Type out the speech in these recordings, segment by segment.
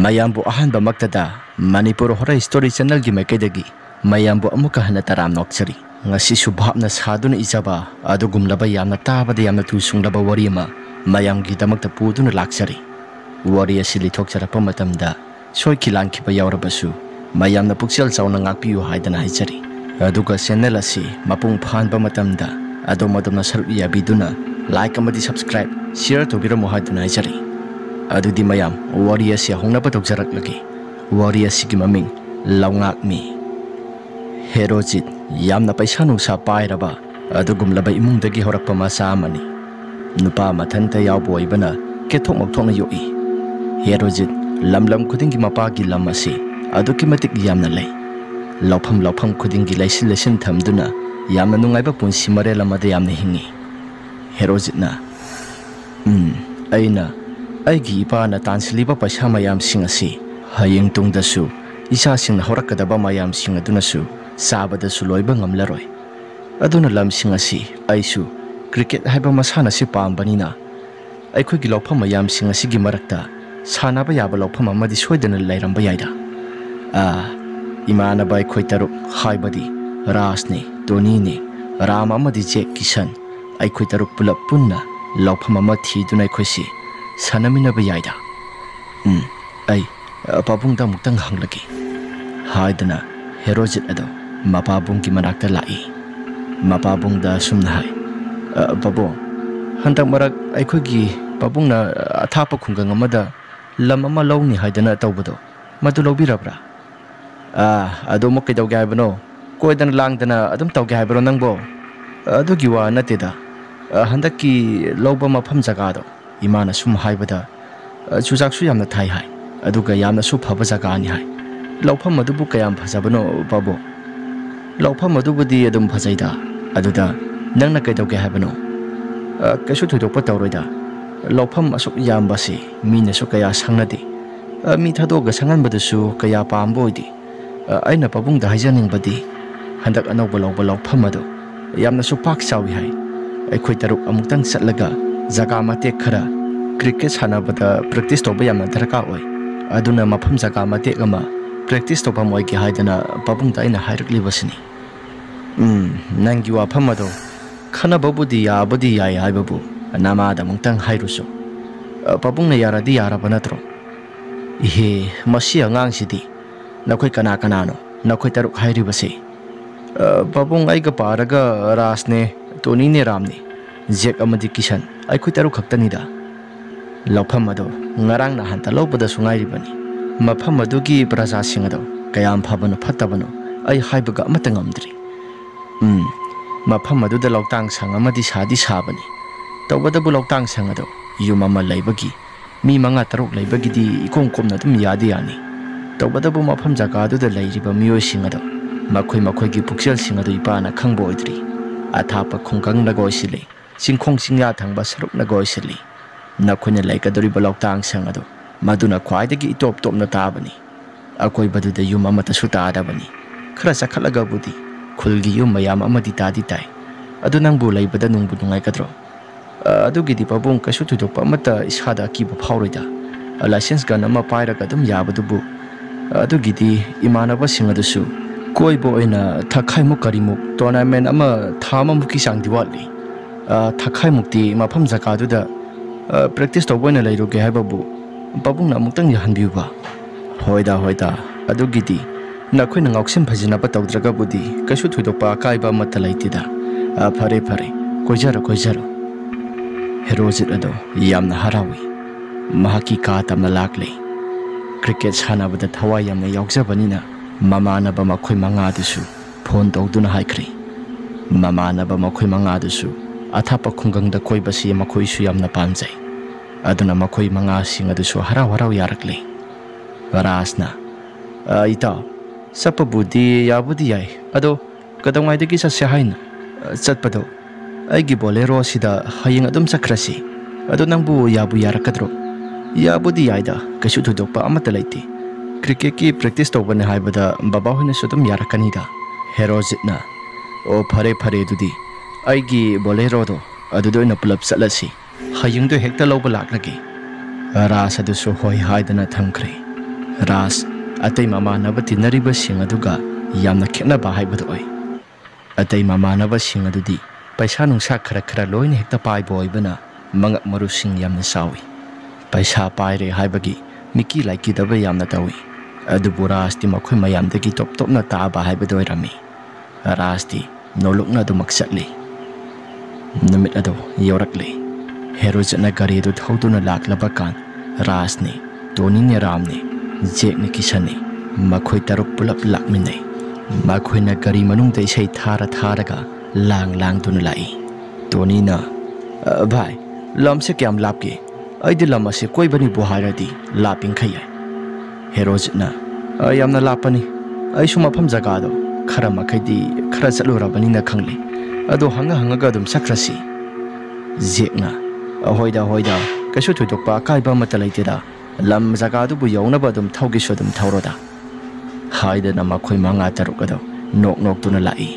mayambu ahanba maktada Manipur Horror Story Channel gi maikadagi mayambu amuka hana taram nokchari ngasi subhapna saduna ijaba adugumlaba yamna tabada yamna tusunglaba wari ama mayam gi damakta puduna lakchari wari asili thokcharapa matamda soi kilangkiba yaurabasu mayamna puksel chauna ngakpiu haidana haichari aduga channel asi mapung phanba matamda adomadona saru yabiduna like amadi subscribe share tobiramo haidana haichari adudi mayam wari asi hongnaba tokjaraklagi wari asi gi maming laungak mi Herojit yamna paisa nungsa pairaba adugumlaba imungdagi horakpa masa amani nupa mathanta yawboibana kethok mokthokna yoi Herojit lamlam khudingi mapagi lam asi aduki matik yamna lei laufam khudingi laisin thamduna yamna nungaiba punsi marel amada yamna hingi Herojitna aina aigi ipana tansliba paisa mayam sing asi hayeng tungdasu isa sing horakadaba mayam sing adunasu sabada suloiba ngamlaroi aduna lamsing asi aisu cricket haiba masana si pambanina aikhoi gi lawpham mayam sing asi gi marakta sanaba yaba lawpham amadi soidana lairamba yaida imana bai khoi taruk haibadi rasni tonini ram amadi je kisan aikhoi taruk pulap punna lawpham ama thiduna khoisi sanamina ba yaida ai papungta muktang hanglagi haidana Herojit ado mapabung ki manakta lai mapabung da sumna hai babong hantak marak aikhoi gi babung na athapa khungang amada lam ama lawni haidana tawbado madu lawbirabra ado mo kidau gai bano koidana langdana adum taw gai bro nangbo adu gi wa nateda handak ki lawba mafam jaga do imana sum haibada chujak su yamna thai hai aduga yamna su phaba jaga ni hai lawpham madubu kayam phajabano babo lawpham madubudi adum phajaida aduda nangna kaidauge habano kasu thudokpa tawroida lawpham asuk yambasi mina su kaya sangnadi mi thadoga sanganbadasu kaya pamboidi aina pabungda haijaningbadi handak anauba lawpham ado yamna su pak chawi hai aikhoi taruk amuktang chatlaga jaga mate khara cricket sanabada practice toba yamna darka oi aduna mafam jaga mate ama practice toba moi ki haidana pabungda aina hairakli basini nangi wafam ado khana babudi yai haibabu namada mungtang hairusu pabungna yaradi yaraba natro ihe masi angang sidi nakhoi kana no nakhoi taruk hairibase pabung aiga paraga rasne toni ne ramni jek amadi kisan aikhoi taruk khaktanida lawpham ado ngarang na hanta lobada sungai ribani mafam adugi praja sing ado kayam phabano phatabano ai haibaga amatang amdri mafam aduda lawtang sang amadi sadi sabani tawbadabu lawtang sang ado yumama laibagi mi manga taruk laibagidi ikomkomna dum yadi yani tawbadabu mafam jaga aduda lairiba miyoi sing ado makhoi gi puksel sing ado ipana khangbo oidri athapa khongkang nagoi sile singkhong singya thangba saruk nagoi sile nakhona laikadori balawtang sang ado maduna khwaidagi itop topna tabani akoi baduda yum amata suta adabani khara sakhalaga budi khulgi yum mayam amadi tadi tai adu nangbu laibada nungbu nungai kadro adugi di pabung kasu thudokpa amata isada kiba phauroida license gan ama pairaga dum yabadubu adugi di imanaba singadusu koibo oina thakhaimuk karimuk tournament ama thamamuki sangdi watli thakhaimukti mafam jaka duda practice to boina lairoge haibabu babungna muktang yahanbiuba hoida adugidi nakhoina ngauksem phajina pa tawdraga budi kasu thudokpa kaiba mata laitida phare koijaro Herojit ado yamna harawi mahaki ka tamna lakle cricket sanabada thawai yamna yaukjabanina mamanaba makhoi manga dusu phone tawduna haikri mamanaba makhoi manga dusu athapa khungangda koibasi makhoi su yamna panjai aduna makhoi manga sing adusu harau yarakle rasna ita sapabudi yabudi yai ado kadongaidagi sasya haina chatpado aigi bolero sida hayeng adum sakrasi ado nangbu yabu yarakadro yabudi yaida kasu thudokpa amata laiti cricket ki practice tobane haibada baba hoina sudum yarakanida Herojitna o phare dudi aigi bolero do adudoina pulap chatlasi hayeng do hekta loba laklagi rasa du so hoi haidana thamkhre ꯔꯥꯖ ꯑꯇꯩ ꯃꯃꯥꯟꯅꯕ ꯇꯤꯟꯅꯔꯤꯕꯁꯤꯡ ꯑꯗꯨꯒ ꯌꯥꯝꯅ ꯈꯦꯠꯅꯕ ꯍꯥꯏꯕꯗꯨ ꯑꯣꯏ꯫ ꯑꯇꯩ ꯃꯃꯥꯟꯅꯕꯁꯤꯡ ꯑꯗꯨꯗꯤ ꯄꯩꯁꯥ ꯅꯨꯡꯁꯥ ꯈꯔ ꯂꯣꯏꯅ ꯍꯦꯛꯇ ꯄꯥꯏꯕ ꯑꯣꯏꯕꯅ ꯃꯉꯛ ꯃꯔꯨꯁꯤꯡ ꯌꯥꯝꯅ ꯆꯥꯎꯏ꯫ ꯄꯩꯁꯥ ꯄꯥꯏꯔꯦ ꯍꯥꯏꯕꯒꯤ ꯃꯤꯀꯤ ꯂꯥꯏꯀꯤꯗꯕ ꯌꯥꯝꯅ ꯇꯧꯏ꯫ ꯑꯗꯨꯕꯨ ꯔꯥꯖꯇꯤ ꯃꯈꯣꯏ ꯃꯌꯥꯝꯗꯒꯤ ꯇꯣꯞ ꯇꯣꯞꯅ ꯇꯥꯕ ꯍꯥꯏꯕꯗꯨ ꯑꯣꯏꯔꯝꯃꯤ꯫ ꯔꯥꯖꯇꯤ ꯅꯣꯂꯨꯛꯅ ꯑꯗꯨꯃꯛ ꯆꯠꯂꯤ꯫ ꯅꯨꯃꯤꯠ ꯑꯗꯨ ꯌꯧꯔꯛꯂꯤ꯫ ꯍꯦꯔꯣꯖꯤꯠꯅ ꯒꯥꯔꯤ ꯑꯗꯨ ꯊꯧꯗꯨꯅ ꯂꯥꯛꯂꯕ ꯀꯥꯟ ꯔꯥꯖꯅꯤ, ꯇꯣꯅꯤꯅꯦ, ꯔꯥꯝꯅꯤ, ꯖꯦꯛꯅꯤ, ꯀꯤꯁꯟꯅꯤ ꯃꯈꯣꯏ ꯇꯔꯨꯛ ꯄꯨꯂꯞ ꯂꯥꯛꯃꯤꯟꯅꯩ꯫ ꯃꯈꯣꯏꯅ ꯒꯥꯔꯤ ꯃꯅꯨꯡꯗ ꯏꯁꯩ ꯊꯥꯔꯒ ꯂꯥꯡꯗꯨꯅ ꯂꯥꯛꯏ꯫ ꯇꯣꯅꯤꯅ ꯚꯥꯏ ꯂꯝꯁꯦ ꯀꯌꯥꯝ ꯂꯥꯞꯀꯦ? ꯑꯩꯗꯤ ꯂꯝ ꯑꯁꯤ ꯀꯣꯏꯕꯅꯤꯕꯨ ꯍꯥꯏꯔꯗꯤ ꯂꯥꯞꯄꯤꯡꯈꯩ ꯌꯥꯏ꯫ ꯍꯦꯔꯣꯖꯤꯠꯅ ꯌꯥꯝꯅ ꯂꯥꯞꯄꯅꯤ, ꯑꯩꯁꯨ ꯃꯐꯝ ꯖꯒꯥꯗꯣ ꯈꯔ ꯃꯈꯩꯗꯤ ꯈꯔ ꯆꯠꯂꯨꯔꯕꯅꯤꯅ ꯈꯪꯂꯤ, ꯑꯗꯣ ꯍꯪꯉꯒ ꯑꯗꯨꯝ ꯆꯠꯈ꯭ꯔꯁꯤ꯫ ꯖꯦꯛꯅ ꯍꯣꯏꯗ ꯀꯩꯁꯨ ꯊꯣꯏꯗꯣꯛꯄ ꯑꯀꯥꯏꯕ ꯑꯃꯠꯇ ꯂꯩꯇꯦꯗ, ꯂꯝ ꯖꯒꯥꯗꯨꯕꯨ ꯌꯧꯅꯕ ꯑꯗꯨꯝ ꯊꯧꯒꯦꯁꯨ ꯑꯗꯨꯝ ꯊꯧꯔꯣꯗ ꯍꯥꯏꯗꯅ ꯃꯈꯣꯏ ꯃꯉꯥ ꯇꯔꯨꯛ ꯑꯗꯨ ꯅꯣꯛꯇꯨꯅ ꯂꯥꯛꯏ꯫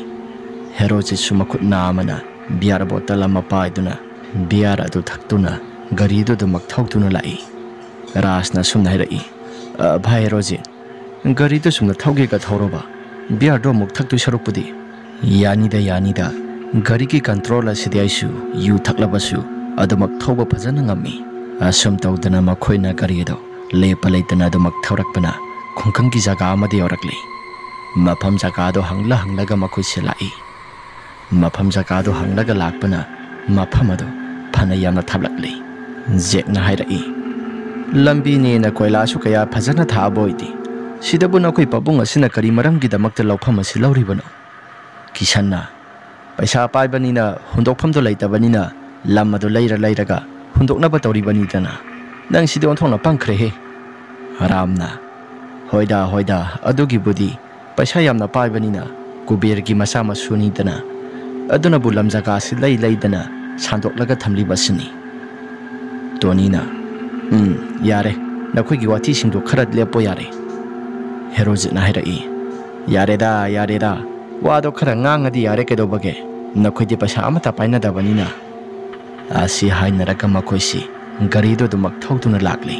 ꯍꯦꯔꯣꯖꯤꯠꯁꯨ ꯃꯈꯨꯠ ꯅꯥꯝꯃꯅ ꯕꯤꯌꯥꯔ ꯕꯣꯇꯜ ꯑꯃ ꯄꯥꯏꯗꯨꯅ ꯕꯤꯌꯥꯔ ꯑꯗꯨ ꯊꯛꯇꯨꯅ ꯒꯥꯔꯤꯗꯨ ꯑꯗꯨꯃꯛ ꯊꯧꯗꯨꯅ ꯂꯥꯛꯏ꯫ ꯔꯥꯖꯅ ꯁꯨꯝꯅ ꯍꯥꯏꯔꯛꯏ, ꯚꯥꯏ ꯍꯦꯔꯣꯖꯤꯠ, ꯒꯥꯔꯤꯗꯨ ꯁꯨꯝꯅ ꯊꯧꯒꯦꯒ ꯊꯧꯔꯣꯕ, ꯕꯤꯌꯥꯔꯗꯣ ꯑꯃꯨꯛ ꯊꯛꯇꯣꯏ ꯁꯔꯨꯛꯄꯨꯗꯤ꯫ ꯌꯥꯅꯤꯗ, ꯒꯥꯔꯤꯒꯤ ꯀꯟꯇ꯭ꯔꯣꯜ ꯑꯁꯤꯗꯤ ꯑꯩꯁꯨ ꯌꯨ ꯊꯛꯂꯕꯁꯨ ꯑꯗꯨꯃꯛ ꯊꯧꯕ ꯐꯖꯅ ꯉꯝꯃꯤ꯫ ꯑꯁꯨꯝ ꯇꯧꯗꯅ ꯃꯈꯣꯏꯅ ꯒꯥꯔꯤ ꯑꯗꯨ ꯂꯦꯞꯄ ꯂꯩꯇꯅ ꯑꯗꯨꯃꯛ ꯊꯧꯔꯛꯄꯅ ꯈꯨꯡꯒꯪꯒꯤ ꯖꯒꯥ ꯑꯃꯗ ꯌꯧꯔꯛꯂꯤ꯫ ꯃꯐꯝ ꯖꯒꯥꯗꯣ ꯍꯪꯂꯒ ꯃꯈꯣꯏꯁꯦ ꯂꯥꯛꯏ꯫ ꯃꯐꯝ ꯖꯒꯥꯗꯣ ꯍꯪꯂꯒ ꯂꯥꯛꯄꯅ ꯃꯐꯝ ꯑꯗꯨ ꯐꯅ ꯌꯥꯝꯅ ꯊꯥꯞꯂꯛꯂꯤ꯫ ꯖꯦꯛꯅ ꯍꯥꯏꯔꯛꯏ, ꯂꯝꯕꯤꯅꯦꯅ ꯀꯣꯏꯂꯥꯁꯨ ꯀꯌꯥ ꯐꯖꯅ ꯊꯥꯕ ꯑꯣꯏꯗꯦ, ꯁꯤꯗꯕꯨ ꯅꯈꯣꯏ ꯄꯥꯕꯨꯡ ꯑꯁꯤꯅ ꯀꯔꯤ ꯃꯔꯝꯒꯤꯗꯃꯛꯇ ꯂꯧꯐꯝ ꯑꯁꯤ ꯂꯧꯔꯤꯕꯅꯣ? ꯀꯤꯁꯟꯅ ꯄꯩꯁꯥ ꯄꯥꯏꯕꯅꯤꯅ ꯍꯨꯟꯗꯣꯛꯐꯝꯗꯣ ꯂꯩꯇꯕꯅꯤꯅ ꯂꯝ ꯑꯗꯨ ꯂꯩꯔꯒ ꯍꯨꯟꯗꯣꯛꯅꯕ ꯇꯧꯔꯤꯕꯅꯤꯗꯅ, ꯅꯪ ꯁꯤꯗꯤ ꯑꯣꯟꯊꯣꯛꯅ ꯄꯪꯈ꯭ꯔꯦꯍꯦ꯫ ꯔꯥꯝꯅ ꯍꯣꯏꯗ ꯑꯗꯨꯒꯤꯕꯨꯗꯤ ꯄꯩꯁꯥ ꯌꯥꯝꯅ ꯄꯥꯏꯕꯅꯤꯅ ꯀꯨꯕꯦꯔꯒꯤ ꯃꯆꯥ ꯃꯁꯨꯅꯤꯗꯅ, ꯑꯗꯨꯅꯕꯨ ꯂꯝ ꯖꯒꯥꯁꯤ ꯂꯩꯗꯅ ꯁꯥꯟꯗꯣꯛꯂꯒ ꯊꯝꯂꯤꯕꯁꯤꯅꯤ꯫ ꯇꯣꯅꯤꯅ ꯌꯥꯔꯦ, ꯅꯈꯣꯏꯒꯤ ꯋꯥꯊꯤꯁꯤꯡꯗꯨ ꯈꯔ ꯂꯦꯞꯄꯣ ꯌꯥꯔꯦ꯫ ꯍꯦꯔꯣꯖꯤꯠꯅ ꯍꯥꯏꯔꯛꯏ, ꯌꯥꯔꯦꯗ ꯋꯥꯗꯣ ꯈꯔ ꯉꯥꯡꯉꯗꯤ ꯌꯥꯔꯦ ꯀꯩꯗꯧꯕꯒꯦ, ꯅꯈꯣꯏꯗꯤ ꯄꯩꯁꯥ ꯑꯃꯠꯇ ꯄꯥꯏꯅꯗꯕꯅꯤꯅ꯫ ꯑꯁꯤ ꯍꯥꯏꯅꯔꯒ ꯃꯈꯣꯏꯁꯤ ꯒꯥꯔꯤꯗꯨ ꯑꯗꯨꯃꯛ ꯊꯧꯗꯨꯅ ꯂꯥꯛꯂꯤ꯫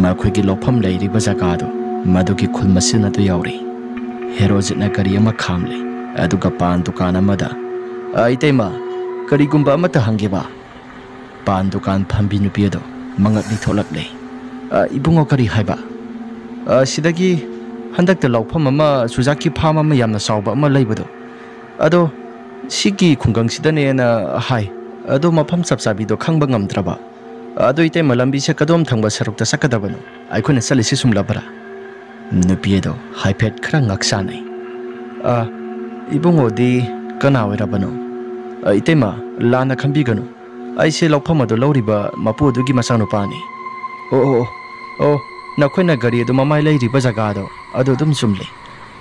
ꯃꯈꯣꯏꯒꯤ ꯂꯧꯐꯝ ꯂꯩꯔꯤꯕ ꯖꯒꯥꯗꯨ ꯃꯗꯨꯒꯤ ꯈꯨꯜ ꯃꯁꯤꯟ ꯑꯗꯨ ꯌꯧꯔꯤ꯫ ꯍꯦꯔꯣꯖꯤꯠꯅ ꯒꯥꯔꯤ ꯑꯃ ꯈꯥꯝꯂꯤ, ꯑꯗꯨꯒ ꯄꯥꯟ ꯗꯨꯀꯥꯟ ꯑꯃꯗ ꯏꯇꯩꯃ ꯀꯔꯤꯒꯨꯝꯕ ꯑꯃꯠꯇ ꯍꯪꯒꯦꯕ? ꯄꯥꯟ ꯗꯨꯀꯥꯟ ꯐꯝꯕꯤ ꯅꯨꯄꯤ ꯑꯗꯨ ꯃꯉꯛꯂꯤ ꯊꯣꯛꯂꯛꯂꯤ꯫ ꯏꯕꯨꯡꯉꯣ ꯀꯔꯤ ꯍꯥꯏꯕ? ꯁꯤꯗꯒꯤ ꯍꯟꯗꯛꯇ ꯂꯧꯐꯝ ꯑꯃ, ꯆꯨꯖꯥꯛꯀꯤ ꯐꯥꯝ ꯑꯃ ꯌꯥꯝꯅ ꯆꯥꯎꯕ ꯑꯃ ꯂꯩꯕꯗꯣ, ꯑꯗꯣ ꯁꯤꯒꯤ ꯈꯨꯡꯒꯪꯁꯤꯗꯅꯦꯅ ꯍꯥꯏ, ꯑꯗꯣ ꯃꯐꯝ ꯆꯞ ꯆꯥꯕꯤꯗꯣ ꯈꯪꯕ ꯉꯝꯗ꯭ꯔꯕ, ꯑꯗꯣ ꯏꯇꯩꯃ ꯂꯝꯕꯤꯁꯦ ꯀꯗꯣꯝ ꯊꯪꯕ ꯁꯔꯨꯛꯇ ꯆꯠꯀꯗꯕꯅꯣ? ꯑꯩꯈꯣꯏꯅ ꯆꯠꯂꯤꯁꯤ ꯆꯨꯝꯂꯕ꯭ꯔꯥ? ꯅꯨꯄꯤ ꯑꯗꯣ ꯍꯥꯏꯐꯦꯠ ꯈꯔ ꯉꯛꯁꯥꯅꯩ꯫ ꯏꯕꯨꯡꯉꯣꯗꯤ ꯀꯅꯥ ꯑꯣꯏꯔꯕꯅꯣ? ꯏꯇꯩꯃ ꯂꯥꯟꯅ ꯈꯟꯕꯤꯒꯅꯨ, ꯑꯩꯁꯦ ꯂꯧꯐꯝ ꯑꯗꯨ ꯂꯧꯔꯤꯕ ꯃꯄꯨ ꯑꯗꯨꯒꯤ ꯃꯆꯥꯅꯨꯄꯥꯅꯤ꯫ ꯑꯣ ꯅꯈꯣꯏꯅ ꯒꯥꯔꯤ ꯑꯗꯨ ꯃꯃꯥꯏ ꯂꯩꯔꯤꯕ ꯖꯒꯥꯗꯣ ꯑꯗꯨ ꯑꯗꯨꯝ ꯆꯨꯝꯂꯤ,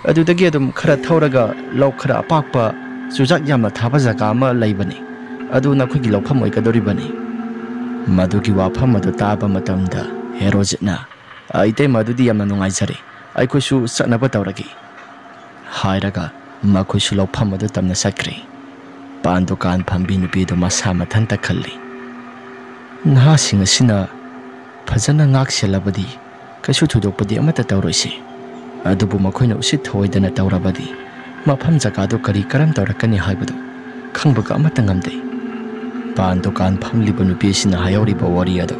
ꯑꯗꯨꯗꯒꯤ ꯑꯗꯨꯝꯈꯔ ꯊꯧꯔꯒ ꯂꯧ ꯈꯔ ꯑꯄꯥꯛꯄ ꯆꯨꯖꯥꯛ ꯌꯥꯝꯅ ꯊꯥꯕ ꯖꯒꯥ ꯑꯃ ꯂꯩꯕꯅꯤ, ꯑꯗꯨ ꯅꯈꯣꯏꯒꯤ ꯂꯧꯐꯝ ꯑꯣꯏꯒꯗꯧꯔꯤꯕꯅꯤ꯫ ꯃꯗꯨꯒꯤ ꯋꯥꯐꯝ ꯑꯗꯨ ꯇꯥꯕ ꯃꯇꯝꯗ ꯍꯦꯔꯣꯖꯤꯠꯅ ꯏꯇꯩꯃ ꯑꯗꯨꯗꯤ ꯌꯥꯝꯅ ꯅꯨꯡꯉꯥꯏꯖꯔꯦ, ꯑꯩꯈꯣꯏꯁꯨ ꯆꯠꯅꯕ ꯇꯧꯔꯒꯦ ꯍꯥꯏꯔꯒ ꯃꯈꯣꯏꯁꯨ ꯂꯧꯐꯝ ꯑꯗꯨ ꯇꯝꯅ ꯆꯠꯈ꯭ꯔꯦ꯫ ꯄꯥꯟ ꯗꯨꯀꯥꯟ ꯐꯝꯕꯤ ꯅꯨꯄꯤꯗꯨ ꯃꯁꯥ ꯃꯊꯟꯇ ꯈꯜꯂꯤ, ꯅꯍꯥꯁꯤꯡ ꯑꯁꯤꯅ ꯐꯖꯅ ꯉꯥꯛ ꯁꯦꯜꯂꯕꯗꯤ ꯀꯩꯁꯨ ꯊꯣꯏꯗꯣꯛꯄꯗꯤ ꯑꯃꯠꯇ ꯇꯧꯔꯣꯏꯁꯤ, ꯑꯗꯨꯕꯨ ꯃꯈꯣꯏꯅ ꯎꯁꯤꯠ ꯊꯑꯣꯏꯗꯅ ꯇꯧꯔꯕꯗꯤ ꯃꯐꯝ ꯖꯒꯥꯗꯨ ꯀꯔꯝ ꯇꯧꯔꯛꯀꯅꯤ ꯍꯥꯏꯕꯗꯨ ꯈꯪꯕꯒ ꯑꯃꯠꯇ ꯉꯝꯗꯦ꯫ ꯄꯥꯟ ꯗꯨꯀꯥꯟ ꯐꯝꯂꯤꯕ ꯅꯨꯄꯤꯁꯤꯅ ꯍꯥꯏꯍꯧꯔꯤꯕ ꯋꯥꯔꯤ ꯑꯗꯨ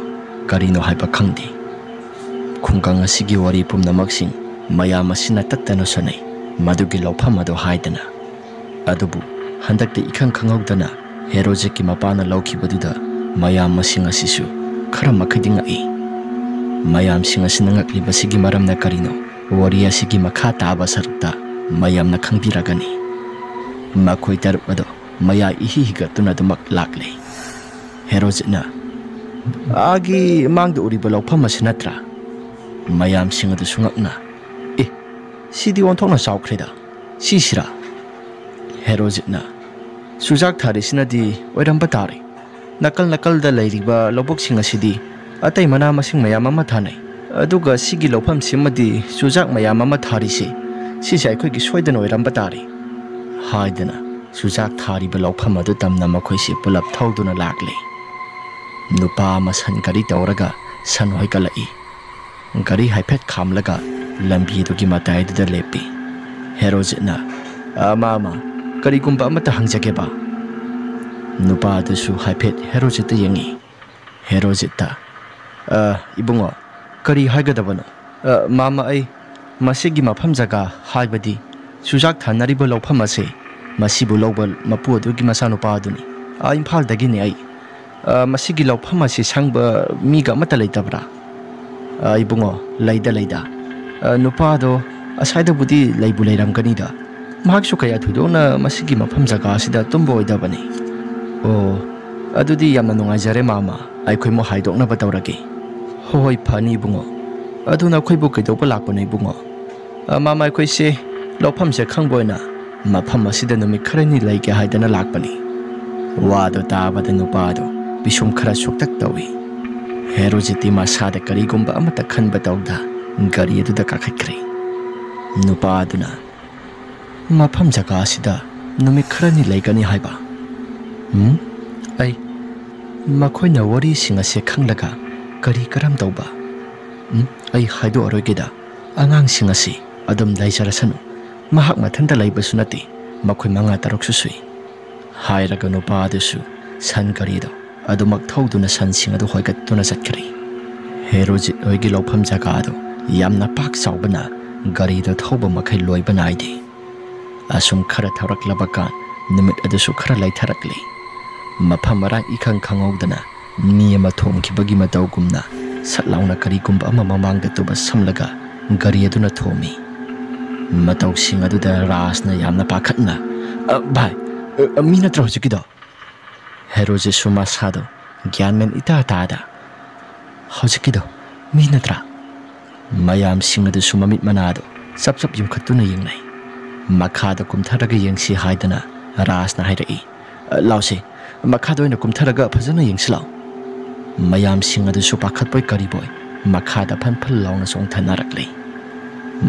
ꯀꯔꯤꯅꯣ ꯍꯥꯏꯕ ꯈꯪꯗꯦ꯫ ꯈꯨꯡꯒꯪ ꯑꯁꯤꯒꯤ ꯋꯥꯔꯤ ꯄꯨꯝꯅꯃꯛꯁꯤꯡ ꯃꯌꯥꯝ ꯑꯁꯤꯅ ꯇꯠꯇꯅ ꯁꯥꯟꯅꯩ ꯃꯗꯨꯒꯤ ꯂꯧꯐꯝ ꯑꯗꯨ ꯍꯥꯏꯗꯅ, ꯑꯗꯨꯕꯨ ꯍꯟꯗꯛꯇꯤ ꯏꯈꯪ ꯈꯪꯍꯧꯗꯅ ꯍꯦꯔꯣꯖꯤꯠꯀꯤ ꯃꯄꯥꯅ ꯂꯧꯈꯤꯕꯗꯨꯗ ꯃꯌꯥꯝ ꯃꯁꯤꯡ ꯑꯁꯤꯁꯨ ꯈꯔ ꯃꯈꯩꯗꯤ ꯉꯛꯏ꯫ ꯃꯌꯥꯝꯁꯤꯡ ꯑꯁꯤꯅ ꯉꯛꯂꯤꯕꯁꯤꯒꯤ ꯃꯔꯝꯅ ꯀꯔꯤꯅꯣ? ꯋꯥꯔꯤ ꯑꯁꯤꯒꯤ ꯃꯈꯥ ꯇꯥꯕ ꯁꯔꯨꯛꯇ ꯃꯌꯥꯝꯅ ꯈꯪꯕꯤꯔꯒꯅꯤ꯫ ꯃꯈꯣꯏ ꯇꯔꯨꯛ ꯑꯗꯨ ꯃꯌꯥ ꯏꯍꯤ ꯍꯤꯒꯠꯇꯨꯅ ꯑꯗꯨꯃꯛ ꯂꯥꯛꯂꯤ꯫ ꯍꯦꯔꯣꯖꯤꯠꯅ ꯑꯥꯒꯤ ꯃꯥꯡꯗ ꯎꯔꯤꯕ ꯂꯧꯐꯝ ꯑꯁꯤ ꯅꯠꯇ꯭ꯔꯥ? ꯃꯌꯥꯝꯁꯤꯡ ꯑꯗꯨꯁꯨ ꯉꯛꯅ ꯁꯤꯗꯤ ꯑꯣꯟꯊꯣꯛꯅ ꯆꯥꯎꯈ꯭ꯔꯦꯗ, ꯁꯤꯁꯤꯔꯥ? ꯍꯦꯔꯣꯖꯤꯠꯅ ꯆꯨꯖꯥꯛ ꯊꯥꯔꯤꯁꯤꯅꯗꯤ ꯑꯣꯏꯔꯝꯕ ꯇꯥꯔꯦ, ꯅꯥꯀꯜꯗ ꯂꯩꯔꯤꯕ ꯂꯧꯕꯨꯛꯁꯤꯡ ꯑꯁꯤꯗꯤ ꯑꯇꯩ ꯃꯅꯥ ꯃꯁꯤꯡ ꯃꯌꯥꯝ ꯑꯃ ꯊꯥꯅꯩ, ꯑꯗꯨꯒ ꯁꯤꯒꯤ ꯂꯧꯐꯝꯁꯤꯃꯗꯤ ꯆꯨꯖꯥꯛ ꯃꯌꯥꯝ ꯑꯃ ꯊꯥꯔꯤꯁꯦ, ꯁꯤꯁꯦ ꯑꯩꯈꯣꯏꯒꯤ ꯁꯣꯏꯗꯅ ꯑꯣꯏꯔꯝꯕ ꯇꯥꯔꯦ ꯍꯥꯏꯗꯅ ꯆꯨꯖꯥꯛ ꯊꯥꯔꯤꯕ ꯂꯧꯐꯝ ꯑꯗꯨ ꯇꯝꯅ ꯃꯈꯣꯏꯁꯤ ꯄꯨꯂꯞ ꯊꯧꯗꯨꯅ ꯂꯥꯛꯂꯤ꯫ ꯅꯨꯄꯥ ꯑꯃ ꯁꯟ ꯒꯥꯔꯤ ꯇꯧꯔꯒ ꯁꯟ ꯍꯣꯏꯒꯠꯂꯛꯏ꯫ gari haifet khamlaga lambi dugi matai duda lepi. Herojitna, mama, kari gumba amata hangjage ba. Nupa adusu haifet herojita yangi. Herojita, ibungo, kari haigadabano. Mama ay, masigi mafam jaga haibadi. Sujak thanariba lawpham ase masibu lawbal mapu adugi masanupa aduni imphal dagi ne ai masigi lawpham ase sangba miga mata leitabra ibungo leida nupa do asaida budi leibu leiramgani da mahaksu kaya thudona masigi mafam jaga asida tumbo oidabani o adudi yamna nungaijare mama aikhoi mo haidokna batawrage hoi phani ibungo aduna khoibu kaidopa lakpane ibungo mama aikhoi se lawpham se khangboina mafam asida numit kharani laike haidana lakpani wado tabada nupa do bisum khara suktak tawi herojiti masada karigumba amata khanba tawda gari aduda kakhaikre nupa aduna mafam jaga asida numit kharani laigani haiba ai makhoina wari singa se khanglaga kari karam tawba ai haido aroigeda angang singa se adum laisarasanu mahak mathanda laibasu nati makhoi manga tarok susui hairaga nupa adusu san karido adumak thauduna san sing adu hoigatuna satkari herojit oigi lawpham jaga adu yamna pak saubana garido thauba makhai loiba naide asum khara tharaklaba kan numit adusu khara laitharakle mafam marang ikhang khangawdana mi ama thomkhibagi matawgumna satlauna karigumba ama mamangda tuba samlaga gari aduna thomi matau sing aduda rasna yamna pakhatna bhai mina trojikida heroje suma sado gyanmen ita tada hojikida mina tra mayam sing adu sumamit manado sap yum khatuna yengnai makhada kumtharaga yengsi haidana rasna hairai lause makhada oina kumtharaga phajana yengsilaw mayam sing adu su pakhatpoi kariboy makhada phanphal lawna songthanarakle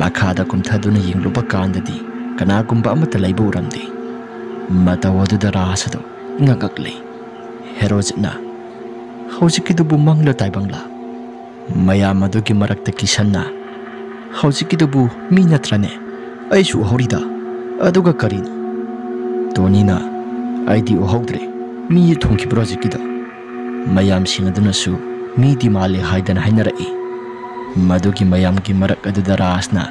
makhada kumthaduna yengluba kandadi kanagumba amata laiba uramde matawaduda rasado ngakakle herojna hojikkidubu mangla taibangla mayam adugi marakta kisanna hojikkidubu mi natrane aisu horida aduga karino tonina aidi ohodre mi thongkibro jikida mayam singaduna su mi di male haidana hainarai madugi mayam ki marak aduda rasna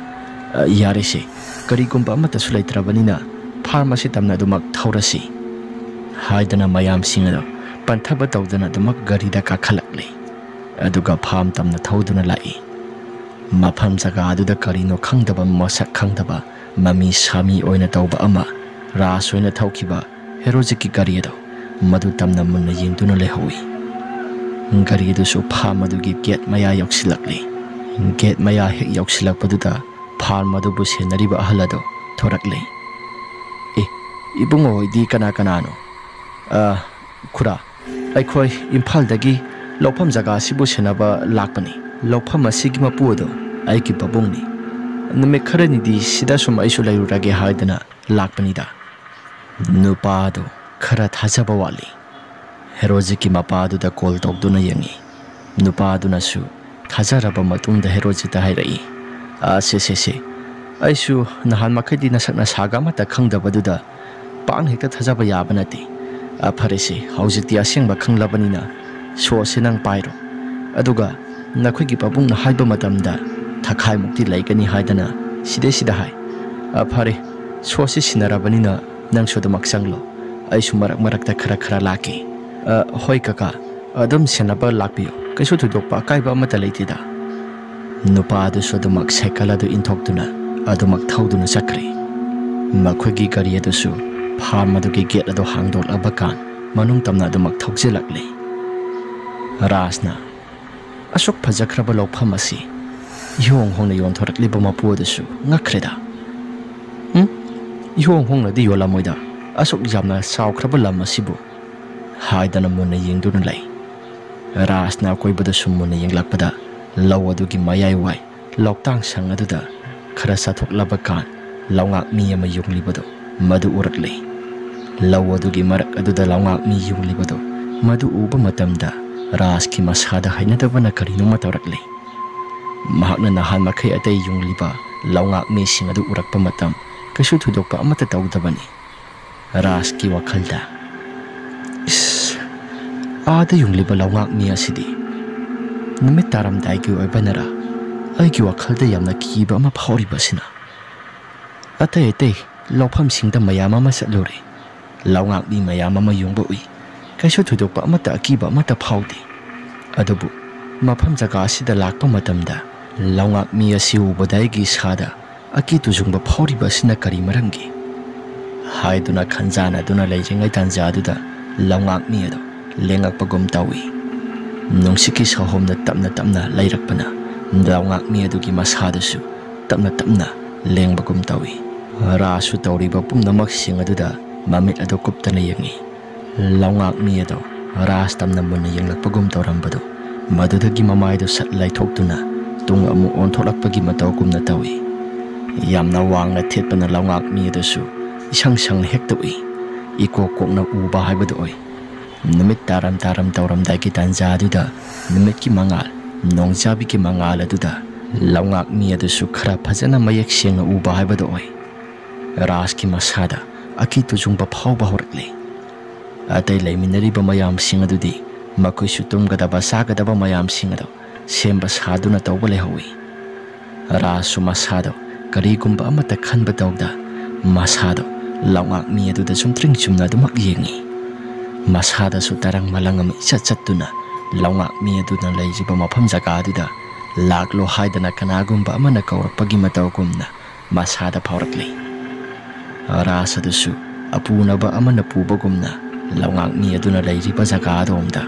yarese karigumba amata sulaitrabanina pharmacy tamna dumak thaurasi haidana mayam singado panthaba tawdana dumak garida ka khalakle aduga pham tamna thauduna lai mafam jaga aduda karino khangdaba mosak khangdaba mami sami oina tawba ama ras oina thaukiba herojiki gariado madu tamna munna yengduna lehowi garido su pham adugi gate maya yoksilakle gate maya hek yoksilakpaduda pham adubu senariba ahalado thorakle ibungo di kana kanano khura aikhoi imphal dagi lawpham jaga sibu senaba lakpani lawpham asigi mapudo aiki babungni nume kharani di sida sum aisu lairurage haidana lakpani da nupa do khara thajaba wali herojiki mapa du da call tokduna yangi nupa duna su thajaraba matungda herojita hairai se aisu nahan makhadi na sakna saga mata khangdabaduda pang hekta thajaba yaba nati pharese haujiti asengba khanglabanina so senang pairo aduga nakhoi gi babung na haiba matamda thakhai mukti laigani haidana sida hai phare so se sinarabanina nang soda maksanglo aisu marak ta khara laki hoi kaka adam senaba lakpio kaisu thudokpa kaiba mata leitida nupa adu soda mak cycle adu inthokduna adumak thauduna sakre makhoi gi gari adu su farm adugi gate adu hangdol abakan manung tamna adumak thokjelakle rasna asok phajakraba lawpham asi yong hongna yon thorakliba mapu adu ngakreda yong hongna di yola moida asok jamna saukraba lam asibu haidana munna yengduna lai rasna koibada summunna yenglakpada law adugi mayai wai loktang sang aduda khara sathoklaba kan lawngak mi ama yunglibado madu urakle law adugi marak aduda lawngak mi yunglibado madu uba matamda raski masada hainadabana karino matarakle Mahakna nahan makai atay yungliba laungak mising adu urakpa matam kaisu thudokpa amata tawdabani. Raski wakhalda ada yungliba laungak mi asidi numit taramdai gi oibanara aigi wakhalda yamna kiba ama phawribasina. Atay lawpham singda mayam ama satlore laungak ni mayam ama yungba ui kaisu thudokpa amata akiba amata phawdi. Adubu mafam jaga asida lakpa matamda laungak mi asi ubadaigi sada aki tujungba phawribasina kari maramgi haiduna khanjana duna leiringai tanjaduda laungak mi ado lengakpagum tawi nungsiki sahomna tapna leirakpana laungak mi adugi masadasu tapna lengbagum tawi. Rasu tawriba pumnamak sing aduda mamit ado kuptana yangi laungak mi ado ras tamna munna yenglakpagum tawrambado madudagi mamaido sat laithoktuna tung amu ontholakpagi mataw kumna tawi. Yamna wangna thetpana laungak mi adusu isang hektawi iko kokna uba haibado oi. Numit taram tawramdai ki tanjaduda numit ki mangal nongjabi ki mangal aduda laungak mi adusu khara phajana mayak sengna uba haibado oi. Ras ki masada aki tujungba phawba horakle. Atay laiminariba mayam sing adudi makoy tumgadaba sagadaba mayam sing ado semba saduna tawba lehawi. Rasu masado karigumba amata khanba tawda masado laungak mi aduda sumtring chumna dumak yengi. Masada su tarang malangam isat-satuna laungak mi aduna leiriba mafam jaga aduda laklo haidana kanagumba amana kaurakpagi matawgumna masada phawrakle. Rasadusu apunaba amana pubagumna laungak mi aduna leiriba jaga adomda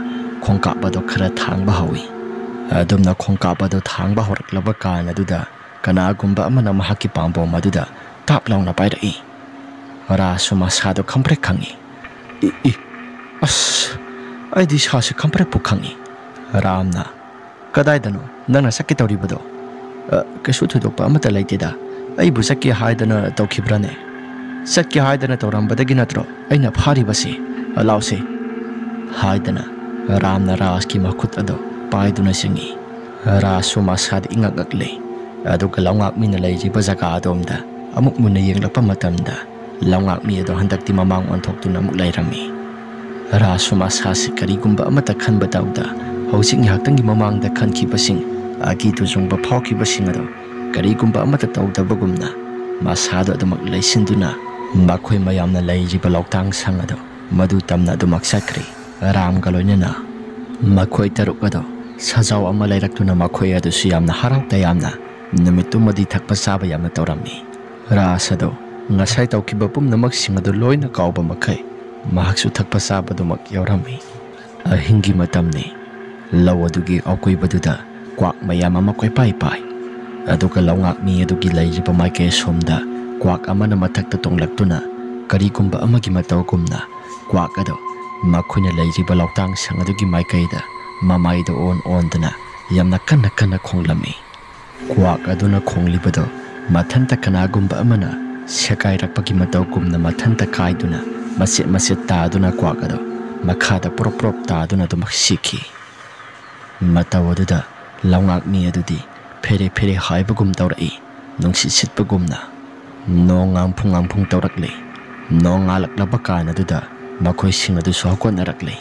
khongkapado khara thangba hawi. Adumna khongkapado thangba horaklaba kana aduda kanagumba amana mahaki pambom aduda taplauna pairai. Rasu masado khamprek khangi. Aidi sasi khamprek pukhangi. Ramna kadaidano nangna sakki tawribado kaisu thudokpa amata leiteda aibu sakki haidana tawkhibrane sakki haidana tawrambadagi natro aina pharibase alause haidana ramna raski makhut ado paiduna singi. Rasu masad ingakakle aduga laungak mi na leiriba jaga adomda amuk munna yenglakpa matamda laungak mi ado handakti mamang onthoktuna amuk lairami. Rasu masasi karigumba amata khanba tawda hojik ngihaktangi mamangda khankibasing agi tujungba phawkibasing ado karigumba amata tawdabagumna masado adumak leisinduna makhoi mayamna leiriba lawtang sang ado madu tamna adumak sakri. Ram galoinana makhoi taruk ado sajaw ama lairaktuna makhoi adusu yamna harawta yamna numitumadi thakpa saba yamna tawrami. Rasado ngasai tawkiba pumnamak sing ado loina kawba makhai mahaksu thakpa saba dumak yaurami. Ahingi matamni law adugi awkoibaduda kwak mayam ama koipai aduga laungak mi adugi leiriba maike somda kwak amana mathakta tonglaktuna karigumba amagi matawgumna kwak ado makhuna leiriba lawtang sang adugi maikaida mamaido ondana yamna kanna khonglami. Kwak aduna khonglibado mathanta kanagumba amana sekairakpagi matawgumna mathanta kaiduna maset taduna kwak ado makhada prop taduna dumak sikhi. Matawaduda laungak mi adudi phere haibagum tawrai nungsi sitpagumna nong ngangphung tawrakle nong ngalaklaba kana duda makhoi sing adu sohkonarakle.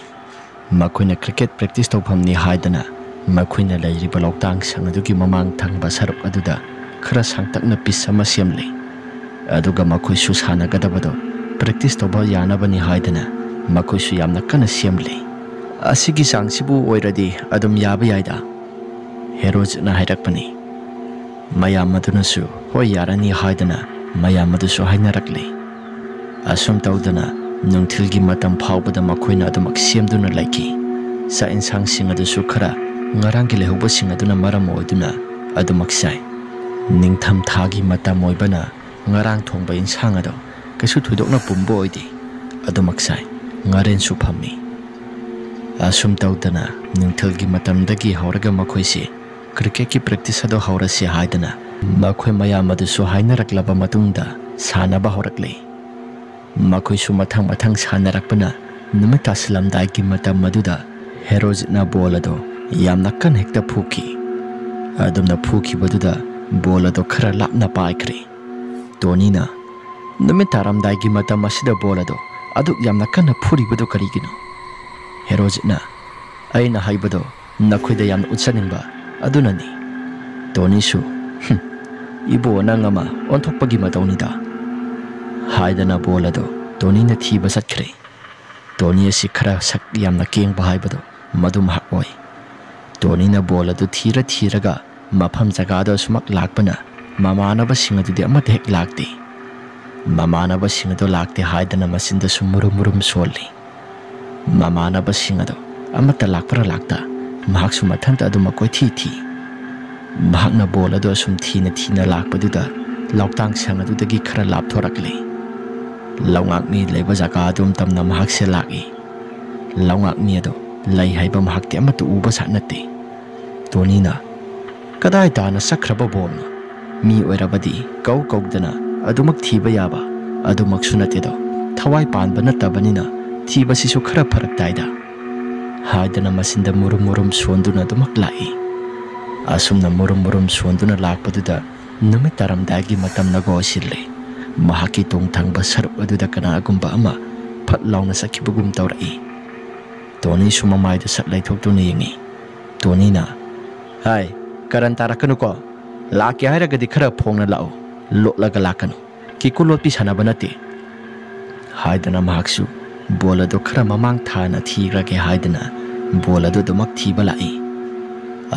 Makhoina cricket practice tawphamni haidana makhoina leiriba lawtang sang adugi mamang thangba saruk aduda khara sangtakna pis ama semle aduga makhoi su sanagadabado practice tawba yanabani haidana makhoi su yamna kana semle. Asigi sangsibu oiradi adum yaba yaida herojna hairakpani. Mayam adunasu hoi yarani haidana mayam adusu hainarakle. Asum tawdana nungthilgi matam phawbada makhoina adumak semduna laiki. Sa insang sing adusu khara ngarangi lehuba sing aduna maram oiduna adumak sai. Ningtham thagi matam oibana ngarang thongba insang ado kaisu thudokna pumbo oidi adumak sai ngaren su phammi. Asum tawdana nungthilgi matamdagi hauraga makhoisi cricket ki practice ado haurasi haidana makhoi mayam adusu hainaraklaba matungda sanaba horakle. Makhoi mathang sanarakpana numita salamdai ki matam maduda herojna bol ado yamna kan hekta phuki. ꯑꯗꯨꯝꯅ ꯐꯨꯈꯤꯕꯗꯨꯗ ꯕꯣꯜ ꯑꯗꯨ ꯈꯔ ꯂꯥꯞꯅ ꯄꯥꯏꯈ꯭ꯔꯦ꯫ ꯇꯣꯅꯤꯅ ꯅꯨꯃꯤꯠ ꯇꯥꯔꯝꯗꯥꯏꯒꯤ ꯃꯇꯝ ꯑꯁꯤꯗ ꯕꯣꯜ ꯑꯗꯨ ꯑꯗꯨꯛ ꯌꯥꯝꯅ ꯀꯟꯅ ꯐꯨꯔꯤꯕꯗꯨ ꯀꯔꯤꯒꯤꯅꯣ? ꯍꯦꯔꯣꯖꯤꯠꯅ ꯑꯩꯅ ꯍꯥꯏꯕꯗꯣ ꯅꯈꯣꯏꯗ ꯌꯥꯝꯅ ꯎꯠꯆꯅꯤꯡꯕ ꯑꯗꯨꯅꯅꯤ꯫ ꯇꯣꯅꯤꯁꯨ ꯏꯕꯣ ꯅꯪ ꯑꯃ ꯑꯣꯟꯊꯣꯛꯄꯒꯤ ꯃꯇꯧꯅꯤꯗ ꯍꯥꯏꯗꯅ ꯕꯣꯜ ꯑꯗꯨ ꯇꯣꯅꯤꯅ ꯊꯤꯕ ꯆꯠꯈ꯭ꯔꯦ꯫ ꯇꯣꯅꯤ ꯑꯁꯤ ꯈꯔ ꯁꯛ ꯌꯥꯝꯅ ꯀꯦꯡꯕ ꯍꯥꯏꯕꯗꯣ ꯃꯗꯨ ꯃꯍꯥꯛ ꯑꯣꯏ꯫ ꯇꯣꯅꯤꯅ ꯕꯣꯜ ꯑꯗꯨ ꯊꯤꯔꯒ ꯃꯐꯝ ꯖꯒꯥꯗ ꯑꯁꯨꯃꯛ ꯂꯥꯛꯄꯅ ꯃꯃꯥꯟꯅꯕꯁꯤꯡ ꯑꯗꯨꯗꯤ ꯑꯃꯠꯇ ꯍꯦꯛ ꯂꯥꯛꯇꯦ꯫ ꯃꯃꯥꯟꯅꯕꯁꯤꯡ ꯑꯗꯨ ꯂꯥꯛꯇꯦ ꯍꯥꯏꯗꯅ ꯃꯆꯤꯟꯗꯁꯨ ꯃꯨꯔꯨꯝ ꯃꯨꯔꯨꯝ ꯁꯣꯜꯂꯤ꯫ ꯃꯃꯥꯟꯅꯕꯁꯤꯡ ꯑꯗꯨ ꯑꯃꯠꯇ ꯂꯥꯛꯄ꯭ꯔꯥ ꯂꯥꯛꯇ ꯃꯍꯥꯛꯁꯨ ꯃꯊꯟꯇ ꯑꯗꯨꯃꯛ ꯀꯣꯏꯊꯤ ꯊꯤ꯫ ꯃꯍꯥꯛꯅ ꯕꯣꯜ ꯑꯗꯨ ꯑꯁꯨꯝ ꯊꯤꯅ ꯂꯥꯛꯄꯗꯨꯗ ꯂꯧꯇꯥꯡꯁꯪ ꯑꯗꯨꯗꯒꯤ ꯈꯔ ꯂꯥꯞꯊꯣꯔꯛꯂꯤ꯫ ꯂꯧꯉꯥꯛꯃꯤ ꯂꯩꯕ ꯖꯒꯥ ꯑꯗꯨꯝ ꯇꯝꯅ ꯃꯍꯥꯛꯁꯦ ꯂꯥꯛꯏ꯫ ꯂꯧꯉꯥꯛꯃꯤ ꯑꯗꯨ ꯂꯩ ꯍꯥꯏꯕ ꯃꯍꯥꯛꯇꯤ ꯑꯃꯠꯇ ꯎꯕ ꯖꯥꯠ ꯅꯠꯇꯦ꯫ ꯇꯣꯅꯤꯅ ꯀꯗꯥꯏ ꯇꯥꯅ ꯆꯠꯈ꯭ꯔꯕ ꯕꯣꯜꯅꯣ? ꯃꯤ ꯑꯣꯏꯔꯕꯗꯤ ꯀꯧꯗꯅ ꯑꯗꯨꯃꯛ ꯊꯤꯕ ꯌꯥꯕ ꯑꯗꯨꯃꯛꯁꯨ ꯅꯠꯇꯦꯗꯣ꯫ ꯊꯋꯥꯏ ꯄꯥꯟꯕ ꯅꯠꯇꯕꯅꯤꯅ ꯊꯤꯕꯁꯤꯁꯨ ꯈꯔ ꯐꯔꯛ ꯇꯥꯏꯗ ꯍꯥꯏꯗꯅ ꯃꯆꯤꯟꯗ ꯃꯨꯔꯨꯝ ꯃꯨꯔꯨꯝ ꯁꯣꯟꯗꯨꯅ ꯑꯗꯨꯃꯛ ꯂꯥꯛꯏ꯫ ꯑꯁꯨꯝꯅ ꯃꯨꯔꯨꯝ ꯃꯨꯔꯨꯝ ꯁꯣꯟꯗꯨꯅ ꯂꯥꯛꯄꯗꯨꯗ ꯅꯨꯃꯤꯠ ꯇꯥꯔꯝꯗꯥꯏꯒꯤ ꯃꯇꯝꯅꯒ ꯑꯣꯏꯁꯤꯜꯂꯦ꯫ ꯃꯍꯥꯛꯀꯤ ꯇꯨꯡ ꯊꯪꯕ ꯁꯔꯨꯛ ꯑꯗꯨꯗ ꯀꯅꯥꯒꯨꯝꯕ ꯑꯃ ꯐꯠ ꯂꯥꯎꯅ ꯆꯠꯈꯤꯕꯒꯨꯝ ꯇꯧꯔꯛꯏ꯫ ꯇꯣꯅꯤꯁꯨ ꯃꯃꯥꯏꯗ ꯁꯠ ꯂꯩꯊꯣꯛꯇꯨꯅ ꯌꯦꯡꯉꯤ꯫ ꯇꯣꯅꯤꯅ ꯍꯥꯏ ꯀꯔꯟ ꯇꯥꯔꯛꯀꯅꯨꯀꯣ, ꯂꯥꯛꯀꯦ ꯍꯥꯏꯔꯒꯗꯤ ꯈꯔ ꯐꯣꯡꯅ ꯂꯥꯛꯎ, ꯂꯣꯠꯂꯒ ꯂꯥꯛꯀꯅꯨ, ꯀꯤꯀꯨ ꯂꯣꯠꯄꯤ ꯁꯥꯟꯅꯕ ꯅꯠꯇꯦ ꯍꯥꯏꯗꯅ ꯃꯍꯥꯛꯁꯨ ꯕꯣꯜ ꯑꯗꯨ ꯈꯔ ꯃꯃꯥꯡ ꯊꯥꯅ ꯊꯤꯈ꯭ꯔꯒꯦ ꯍꯥꯏꯗꯅ ꯕꯣꯜ ꯑꯗꯨ ꯑꯗꯨꯃꯛ ꯊꯤꯕ ꯂꯥꯛꯏ꯫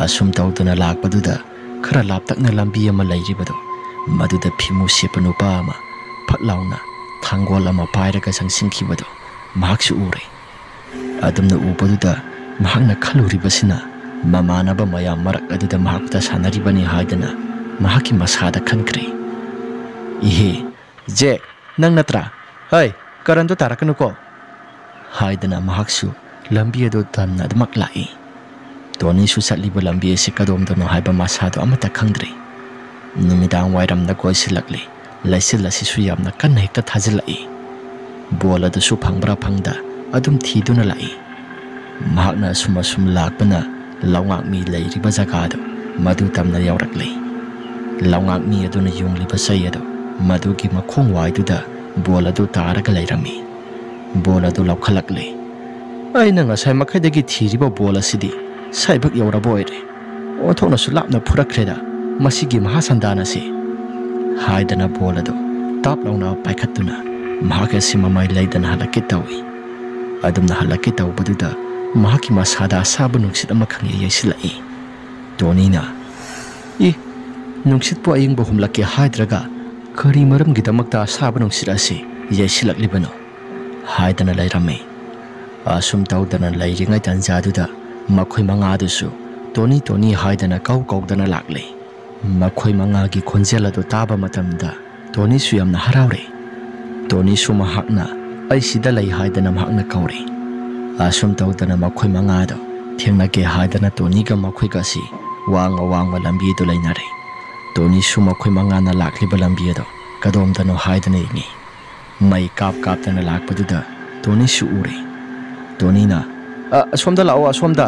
ꯑꯁꯨꯝ ꯇꯧꯗꯨꯅ ꯂꯥꯛꯄꯗꯨꯗ ꯈꯔ ꯂꯥꯞꯇꯛꯅ ꯂꯝꯕꯤ ꯑꯃ ꯂꯩꯔꯤꯕꯗꯣ ꯃꯗꯨꯗ ꯐꯤꯃꯨ ꯁꯦꯠꯄ ꯅꯨꯄꯥ ꯑꯃ ꯐꯠ ꯂꯥꯎꯅ ꯊꯥꯡꯒꯣꯜ ꯑꯃ ꯄꯥꯏꯔꯒ ꯆꯪꯁꯤꯟꯈꯤꯕꯗꯣ ꯃꯍꯥꯛꯁꯨ ꯎꯔꯦ꯫ ꯑꯗꯨꯝꯅ ꯎꯕꯗꯨꯗ ꯃꯍꯥꯛꯅ ꯈꯜꯂꯨꯔꯤꯕꯁꯤꯅ ꯃꯃꯥꯟꯅꯕ ꯃꯌꯥꯝ ꯃꯔꯛ ꯑꯗꯨꯗ ꯃꯍꯥꯛꯇ ꯁꯥꯟꯅꯔꯤꯕꯅꯤ ꯍꯥꯏꯗꯅ ꯃꯍꯥꯛꯀꯤ ꯃꯁꯥꯗ ꯈꯟꯈ꯭ꯔꯦ꯫ ꯏꯍꯦ ꯖꯦꯛ ꯅꯪ ꯅꯠꯇ꯭ꯔꯥ? ꯍꯩ ꯀꯔꯟꯗꯣ ꯇꯥꯔꯛꯀꯅꯨꯀꯣ ꯍꯥꯏꯗꯅ ꯃꯍꯥꯛꯁꯨ ꯂꯝꯕꯤ ꯑꯗꯨ ꯇꯝꯅ ꯑꯗꯨꯃꯛ ꯂꯥꯛꯏ꯫ ꯇꯣꯅꯤꯁꯨ ꯆꯠꯂꯤꯕ ꯂꯝꯕꯤ ꯑꯁꯤ ꯀꯗꯣꯝꯗꯅꯣ ꯍꯥꯏꯕ ꯃꯁꯥꯗꯣ ꯑꯃꯠꯇ ꯈꯪꯗ꯭ꯔꯦ꯫ ꯅꯨꯃꯤꯗꯥꯡ ꯋꯥꯏꯔꯝꯗ ꯀꯣꯏꯁꯤꯜꯂꯛꯂꯤ꯫ ꯂꯩꯆꯤꯜ ꯑꯁꯤꯁꯨ ꯌꯥꯝꯅ ꯀꯟꯅ ꯍꯦꯛꯇ ꯊꯥꯖꯤꯜꯂꯛꯏ꯫ ꯕꯣꯜ ꯑꯗꯨꯁꯨ ꯐꯪꯕ꯭ꯔꯥ ꯐꯪꯗ ꯑꯗꯨꯝ ꯊꯤꯗꯨꯅ ꯂꯥꯛꯏ꯫ ꯃꯍꯥꯛꯅ ꯑꯁꯨꯝ ꯂꯥꯛꯄꯅ ꯂꯧꯉꯥꯛꯃꯤ ꯂꯩꯔꯤꯕ ꯖꯒꯥꯗꯣ ꯃꯗꯨ ꯇꯝꯅ ꯌꯧꯔꯛꯂꯤ꯫ ꯂꯧꯉꯥꯛꯃꯤ ꯑꯗꯨꯅ ꯌꯨꯡꯂꯤꯕ ꯆꯩ ꯑꯗꯨ ꯃꯗꯨꯒꯤ ꯃꯈꯣꯡ ꯋꯥꯏꯗꯨꯗ ꯕꯣꯜ ꯑꯗꯨ ꯇꯥꯔꯒ ꯂꯩꯔꯝꯃꯤ꯫ ꯕꯣꯜ ꯑꯗꯨ ꯂꯧꯈꯠꯂꯛꯂꯤ꯫ ꯑꯩꯅ ꯉꯁꯥꯏ ꯃꯈꯩꯗꯒꯤ ꯊꯤꯔꯤꯕ ꯕꯣꯜ ꯑꯁꯤꯗꯤ ꯁꯥꯏꯕꯛ ꯌꯧꯔꯕ ꯑꯣꯏꯔꯦ, ꯑꯣꯟꯊꯣꯛꯅꯁꯨ ꯂꯥꯞꯅ ꯐꯨꯔꯛꯈ꯭ꯔꯦꯗ ꯃꯁꯤꯒꯤ ꯃꯍꯥꯁꯟꯗꯥꯟ ꯑꯁꯤ ꯍꯥꯏꯗꯅ ꯕꯣꯜ ꯑꯗꯨ ꯇꯥꯞ ꯂꯥꯎꯅ ꯄꯥꯏꯈꯠꯇꯨꯅ ꯃꯍꯥꯛ ꯑꯁꯤ ꯃꯃꯥꯏ ꯂꯩꯗꯅ ꯍꯜꯂꯛꯀꯦ ꯇꯧꯏ꯫ ꯑꯗꯨꯝꯅ ꯍꯜꯂꯛꯀꯦ ꯇꯧꯕꯗꯨꯗ ꯃꯍꯥꯛꯀꯤ ꯃꯁꯥꯗ ꯑꯁꯥꯕ ꯅꯨꯡꯁꯤꯠ ꯑꯃ ꯈꯪꯌꯩ ꯌꯩꯁꯤꯜꯂꯛꯏ꯫ ꯇꯣꯅꯤꯅ ꯅꯨꯡꯁꯤꯠꯄꯨ ꯑꯏꯪꯕ ꯍꯨꯝꯂꯛꯀꯦ ꯍꯥꯏꯗ꯭ꯔꯒ ꯀꯔꯤ ꯃꯔꯝꯒꯤꯗꯃꯛꯇ ꯑꯁꯥꯕ ꯅꯨꯡꯁꯤꯠ ꯑꯁꯤ ꯌꯩꯁꯤꯜꯂꯛꯂꯤꯕꯅꯣ ꯍꯥꯏꯗꯅ ꯂꯩꯔꯝꯃꯤ꯫ ꯑꯁꯨꯝ ꯇꯧꯗꯅ ꯂꯩꯔꯤꯉꯩ ꯇꯥꯟꯖꯥꯗꯨꯗ ꯃꯈꯣꯏ ꯃꯉꯥꯗꯨꯁꯨ ꯇꯣꯅꯤ ꯍꯥꯏꯗꯅ ꯀꯧꯗꯅ ꯂꯥꯛꯂꯤ꯫ ꯃꯈꯣꯏ ꯃꯉꯥꯒꯤ ꯈꯣꯟꯖꯦꯜ ꯑꯗꯨ ꯇꯥꯕ ꯃꯇꯝꯗ ꯇꯣꯅꯤꯁꯨ ꯌꯥꯝꯅ ꯍꯔꯥꯎꯔꯦ꯫ ꯇꯣꯅꯤꯁꯨ ꯃꯍꯥꯛꯅ ꯑꯩ ꯁꯤꯗ ꯂꯩ ꯍꯥꯏꯗꯅ ꯃꯍꯥꯛꯅ ꯀꯧꯔꯤ꯫ ꯑꯁꯨꯝ ꯇꯧꯗꯅ ꯃꯈꯣꯏ ꯃꯉꯥꯗꯣ ꯊꯦꯡꯅꯒꯦ ꯍꯥꯏꯗꯅ ꯇꯣꯅꯤꯒ ꯃꯈꯣꯏꯒꯁꯤ ꯋꯥꯡꯕ ꯂꯝꯕꯤ ꯑꯗꯨ ꯂꯩꯅꯔꯦ꯫ ꯇꯣꯅꯤꯁꯨ ꯃꯈꯣꯏ ꯃꯉꯥꯅ ꯂꯥꯛꯂꯤꯕ ꯂꯝꯕꯤ ꯑꯗꯣ ꯀꯗꯣꯝꯗꯅꯣ ꯍꯥꯏꯗꯅ ꯌꯦꯡꯉꯤ꯫ ꯃꯩ ꯀꯥꯞꯇꯅ ꯂꯥꯛꯄꯗꯨꯗ ꯇꯣꯅꯤꯁꯨ ꯎꯔꯦ꯫ ꯇꯣꯅꯤꯅ ꯑꯁꯣꯝꯗ ꯂꯥꯛꯑꯣ, ꯑꯁꯣꯝꯗ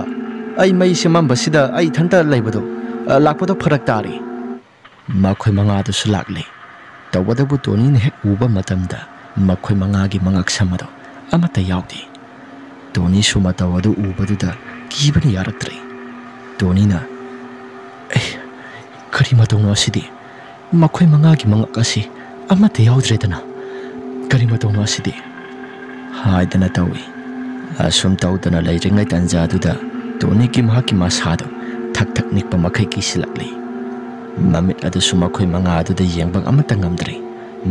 ꯑꯩ ꯃꯩꯁꯦ ꯃꯝꯕꯁꯤꯗ ꯑꯩ ꯏꯊꯟꯇ ꯂꯩꯕꯗꯣ ꯂꯥꯛꯄꯗꯣ ꯐꯔꯛ ꯇꯥꯔꯤ꯫ ꯃꯈꯣꯏ ꯃꯉꯥꯗꯨꯁꯨ ꯂꯥꯛꯂꯤ꯫ ꯇꯧꯕꯇꯕꯨ ꯇꯣꯅꯤꯅ ꯍꯦꯛ ꯎꯕ ꯃꯇꯝꯗ ꯃꯈꯣꯏ ꯃꯉꯥꯒꯤ ꯃꯉꯛꯁꯝ ꯑꯗꯣ ꯑꯃꯠꯇ ꯌꯥꯎꯗꯦ꯫ ꯇꯣꯅꯤꯁꯨ ꯃꯇꯧ ꯑꯗꯨ ꯎꯕꯗꯨꯗ ꯀꯤꯕꯅ ꯌꯥꯔꯛꯇ꯭ꯔꯦ꯫ ꯇꯣꯅꯤꯅ ꯀꯔꯤ ꯃꯇꯧꯅꯣ ꯑꯁꯤꯗꯤ? ꯃꯈꯣꯏ ꯃꯉꯥꯒꯤ ꯃꯉꯛ ꯑꯁꯤ ꯑꯃꯠꯇ ꯌꯥꯎꯗ꯭ꯔꯦꯗꯅ, ꯀꯔꯤ ꯃꯇꯧꯅꯣ ꯑꯁꯤꯗꯤ ꯍꯥꯏꯗꯅ ꯇꯧꯏ꯫ ꯑꯁꯨꯝ ꯇꯧꯗꯅ ꯂꯩꯔꯤꯉꯩ ꯇꯥꯟꯖꯥꯗꯨꯗ ꯇꯣꯅꯤꯒꯤ ꯃꯍꯥꯛꯀꯤ ꯃꯁꯥꯗꯣ ꯊꯛ ꯅꯤꯛꯄ ꯃꯈꯩ ꯀꯤꯁꯤꯜꯂꯛꯂꯤ꯫ ꯃꯃꯤꯠ ꯑꯗꯨꯁꯨ ꯃꯈꯣꯏ ꯃꯉꯥ ꯑꯗꯨꯗ ꯌꯦꯡꯕ ꯑꯃꯠꯇ ꯉꯝꯗ꯭ꯔꯦ꯫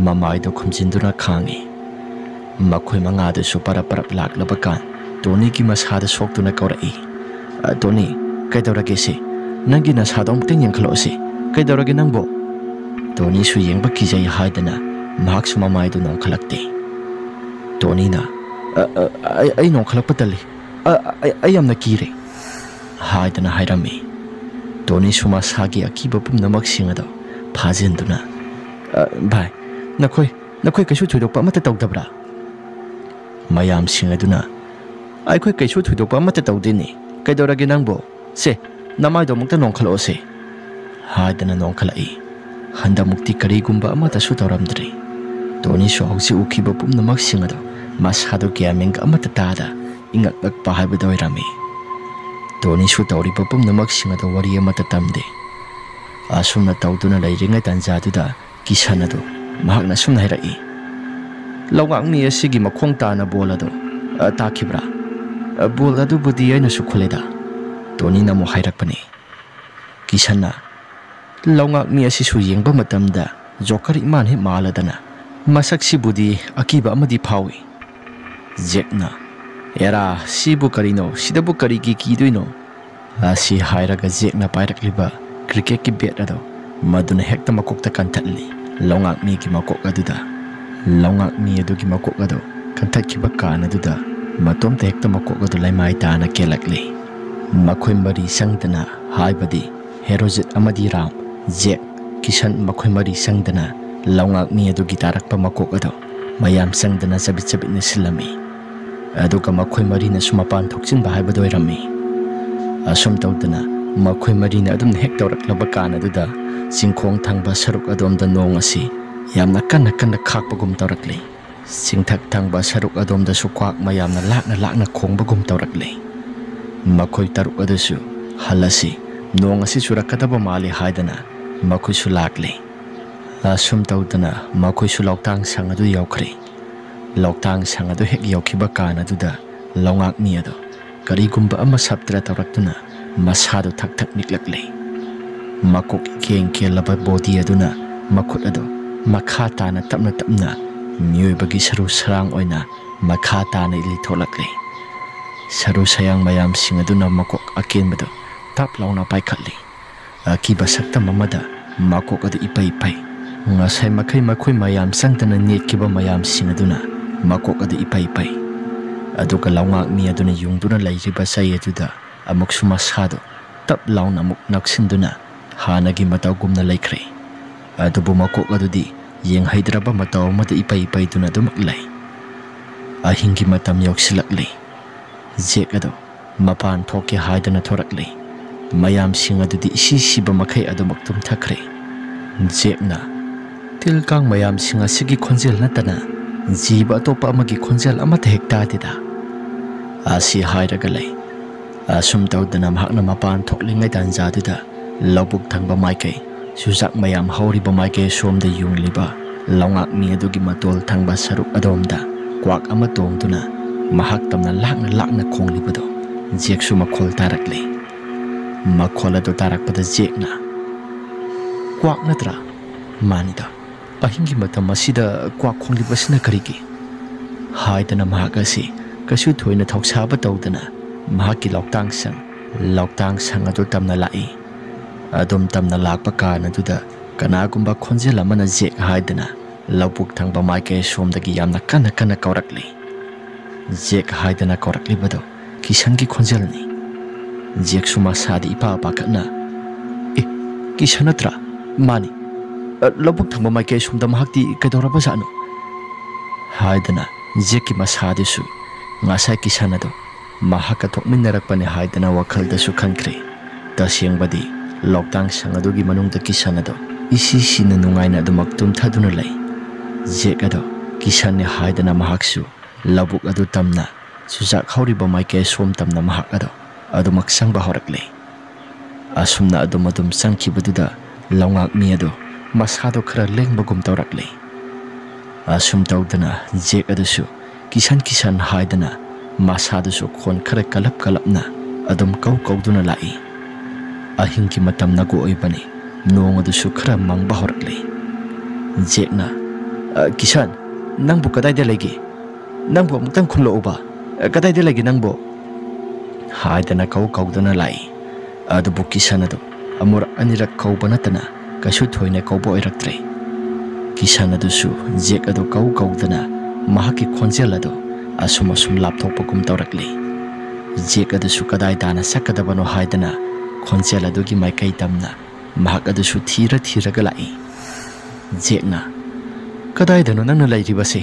ꯃꯃꯥꯏꯗꯣ ꯈꯨꯝꯖꯤꯟꯗꯨꯅ ꯈꯥꯡꯉꯤ꯫ ꯃꯈꯣꯏ ꯃꯉꯥꯗꯨꯁꯨ ꯄꯔꯞ ꯂꯥꯛꯂꯕ ꯀꯥꯟ ꯇꯣꯅꯤꯒꯤ ꯃꯁꯥꯗ ꯁꯣꯛꯇꯨꯅ ꯀꯧꯔꯛꯏ꯫ ꯇꯣꯅꯤ ꯀꯩꯗꯧꯔꯒꯦ ꯁꯤ? ꯅꯪꯒꯤ ꯅꯁꯥꯗꯣ ꯑꯃꯨꯛꯇꯪ ꯌꯦꯡꯈꯠꯂꯛꯑꯣꯁꯤ, ꯀꯩꯗꯧꯔꯒꯦ ꯅꯪꯕꯣ? ꯇꯣꯅꯤꯁꯨ ꯌꯦꯡꯕ ꯀꯤꯖꯩ ꯍꯥꯏꯗꯅ ꯃꯍꯥꯛꯁꯨ ꯃꯃꯥꯏꯗꯨ ꯅꯣꯡꯈꯠꯂꯛꯇꯦ꯫ ꯇꯣꯅꯤꯅ ꯑꯩ ꯅꯣꯡꯈꯠꯂꯛꯄ ꯇꯜꯂꯤ, ꯑꯩ ꯌꯥꯝꯅ ꯀꯤꯔꯦ ꯍꯥꯏꯗꯅ ꯍꯥꯏꯔꯝꯃꯤ꯫ ꯇꯣꯅꯤꯁꯨ ꯃꯁꯥꯒꯤ ꯑꯀꯤꯕ ꯄꯨꯝꯅꯃꯛꯁꯤꯡ ꯑꯗꯣ ꯐꯥꯖꯤꯟꯗꯨꯅ ꯚꯥꯏ ꯅꯈꯣꯏ ꯀꯩꯁꯨ ꯊꯣꯏꯗꯣꯛꯄ ꯑꯃꯠꯇ ꯇꯧꯗꯕ꯭ꯔꯥ? ꯃꯌꯥꯝꯁꯤꯡ ꯑꯗꯨꯅ ꯑꯩꯈꯣꯏ ꯀꯩꯁꯨ ꯊꯣꯏꯗꯣꯛꯄ ꯑꯃꯠꯇ ꯇꯧꯗꯦꯅꯦ, ꯀꯩꯗꯧꯔꯒꯦ ꯅꯪꯕꯣ? ꯁꯦ ꯅꯃꯥꯏꯗꯣ ꯑꯃꯨꯛꯇ ꯅꯣꯡꯈꯠꯂꯛꯑꯣꯁꯦ haidana nongkhalai handamukti karigumba amatasu tawramdri Tony su hausi ukiba pumnamak singado masado gyameng amata tada ingak nakpa haibada oirami Tony su tawriba pumnamak singado wari amata tamde asumna tawduna lairingai tanjaduda kisanado mahakna sumna hairai lawang mi asigi makhong tana bolado takibra bol adu budi aina su khuleda Tony na mo hairakpani kisana lawang mi asi su yengba matamda joker iman he maladana masaksi budi akiba amadi phawi Jackna era sibu karino sidabu karigi kiduino asi hairaga Jackna pairakliba cricket ki bet ado maduna hekta makokta kantatli lawang mi ki makok aduda lawang mi adu ki makok ado kantatkiba kana duda matom te hekta makok adu laimai tana kelakli makhoi mari sangdana haibadi herojit amadi ram Jack kisan makhoi mari sangdana lawang mi adu gitarak pa makok ado mayam sangdana sabit sabit na silami adu ka makhoi mari na sumapan thokchin ba haibado irami asum tawdana makhoi mari na adum hek tawrak laba kana duda singkhong thangba saruk adom da nong asi yamna kanna khakpagum tawrakli singthak thangba saruk adom da su kwak mayamna lakna khongbagum tawrakli makhoi taruk adasu halasi nong asi surakadaba mali haidana makhoi su lakli asum tawdana makhoi su loktang sang adu yaukri loktang sang adu hek yaukiba kana duda lawang mi ado karigumba ama sabtra tawraktuna masado thak niklakli makok keng kelaba body aduna makhut ado makha tana tapna miyoi bagi saru sarang oina makha tana ili tholakli saru sayang mayam sing aduna makok aken bado tap launa paikhatli akiba sakta mamada makok adu ipai ngasai makhoi mayam sangtana netkiba mayam sing aduna makok adu ipai aduka lawang mi aduna yungduna lairiba sai aduda amuksu masado tap launa muk naksinduna hanagi matawgumna laikre adubu makok adudi yeng haidraba mataw mata ipai duna dumaklay ahingi matam yoksilakli Jack ado mapan thoke haidana thorakli mayam sing adudi isi siba makai adu maktum thakre Jack na tilkang mayam sing asigi khonjel natana jiba topa amagi khonjel amata hekta dida asi hairaga lay asum tawdana mahakna mapan thoklingai tanjaduda lobuk thangba maikai sujak mayam hauriba maikai somda yungliba lawang mi adugi matol thangba saruk adomda kwak ama tongduna mahak tamna lakna khonglibado Jack su makhol tarakli makhol adu tarakpada Jack na kwak natra manida pahingi matam asida kwak khonglibasina karigi haidana mahakasi kasu thoina thoksaba tawdana mahaki loktang sang adu tamna lai adum tamna lakpa kana duda kanagumba khonjel amana Jack haidana lawpuk thangba maike somdagi yamna kana kaurakli Jack haidana kaurakli bado kisangi khonjelni Jack suma sadi ipa pakatna kisanatra mani lawpuk thangba maike somda mahakti kaidoraba janu haidana Jack ki masadi su ngasai kisanado mahaka thokminarakpani haidana wakhalda su khankre tasengbadi loktang sangadugi manungda kisanado isi sina nungaina adumak tumthaduna lay Jack ado kisanne haidana mahaksu labuk adu tamna sujak hauriba maike som tamna mahak adumak sangba horakle asumna adum sangkibaduda lawang mi ado masado khara lengbagum tawrakle asum tawdana Jack adusu kisan haidana masado su khon khara kalapna adum kauduna lai ahingi matam nago oibani nong adusu khara mangba horakle Jack na kisan nangbu kadai de lagi nangbu amutang khunlo uba kadai de lagi nangbu haidana kauduna lai adubu kisan adu amur anirak kaubana tana kasu thoina kaubo oiraktre kisan adusu Jack adu kaudana mahaki khonjel adu asum lapthokpagum tawrakli Jack adusu kadai dana sakadabano haidana khonjel adugi maikai tamna mahak adusu thiraga lai Jack na kadai dano nangna lairibase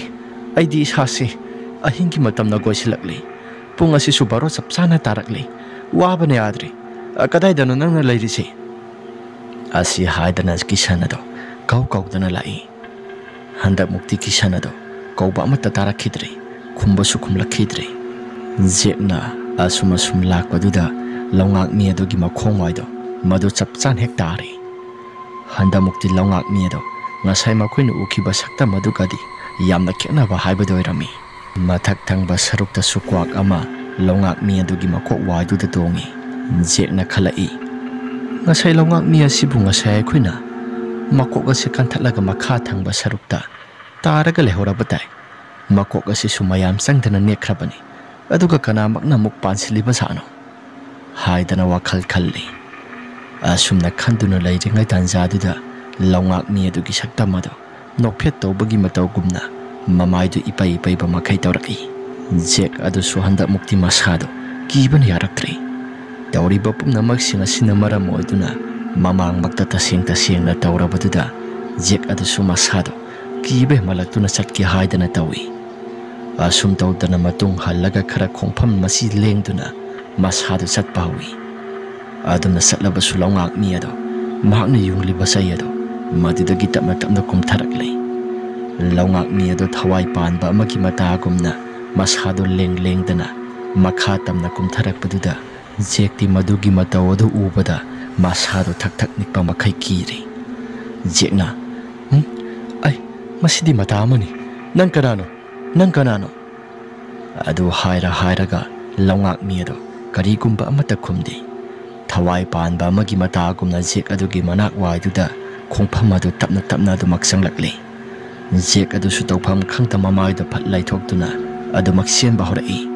aidi isase ahingi matamna goisilakli pung asi su baro sapsana tarakli wabane adri kadai dano nangna lairise Asi haidana Kishan ado kau kaudana lai. Handak mukti Kishan ado kau ba amata tarakidre khumbasu khumlakidre. Jekna asum lakpaduda longak mi adogi makhong waido madu chapchan hektari. Handa mukti longak mi ado ngasai makoina ukiba sakta madugadi yamna khenaba haibado irami. Mathak thangba sarukta sukwak ama longak mi adogi makok waiduda dongi. Jekna khalai ngasai longak mi asibu ngasai khoina makok ase kanthatlaga makha thangba sarukta taraga lehorabatai. Makok ase sumayam sangdana nekhrabani aduga kanamakna muk pansiliba sano haidana wakhal khalli. Asumna khanduna leiringai tanjaduda longak mi adugi saktamado nokphet tawbagi matawgumna mamaidu ipai ba makhai tawraki. Jek adusu handa mukti masado kiban yaraktre. Tawriba pumnamak singa sinamara moiduna mamang makta taseng na tawrabaduda Jek adusu masado kibe malaktuna satki haidana tawi. Asum tawdana matung halaga khara khongpham masi lengduna masado satpawi. Aduna satlabasu longak mi ado mahakna yungliba sai ado madudagi tapna kumtharakle. Longak mi ado thawai panba amagi matagumna masado lengdana makha tamna kumtharakpaduda Jekti madugi mataw ado ubada masado thak nikpa makhai kiri. Jekna ay masidi mata amani nang kanano adu hairaga longak mi ado karigumba amata khumdi. Thawai panba amagi matagumna Jek adugi manak waiduda khongpham adu tapna adu maksanglakle. Jek adu su tawpham khangta mamaido phat laithokduna adu maksenba horai.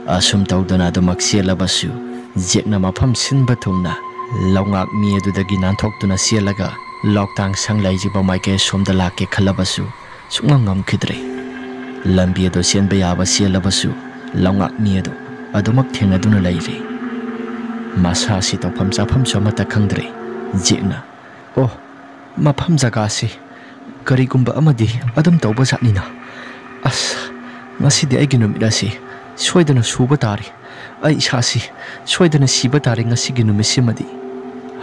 Asum tawdana adu makselabasu Jekna mafam sinba thumna longak mi adudagi nanthokduna sialaga loktang sanglaijiba maike somda lake khalabasu sungam khidre. Lambi ado senba yaba sialabasu longak mi ado adumak thengaduna laire. Masa si tawpham chafam somata khangdre. Jekna oh mafam jaga si karigumba amadi adum tawba satnina as ngasidi aigi numida si soidana suba tari ai isasi soidana siba tari ngasigi numisimadi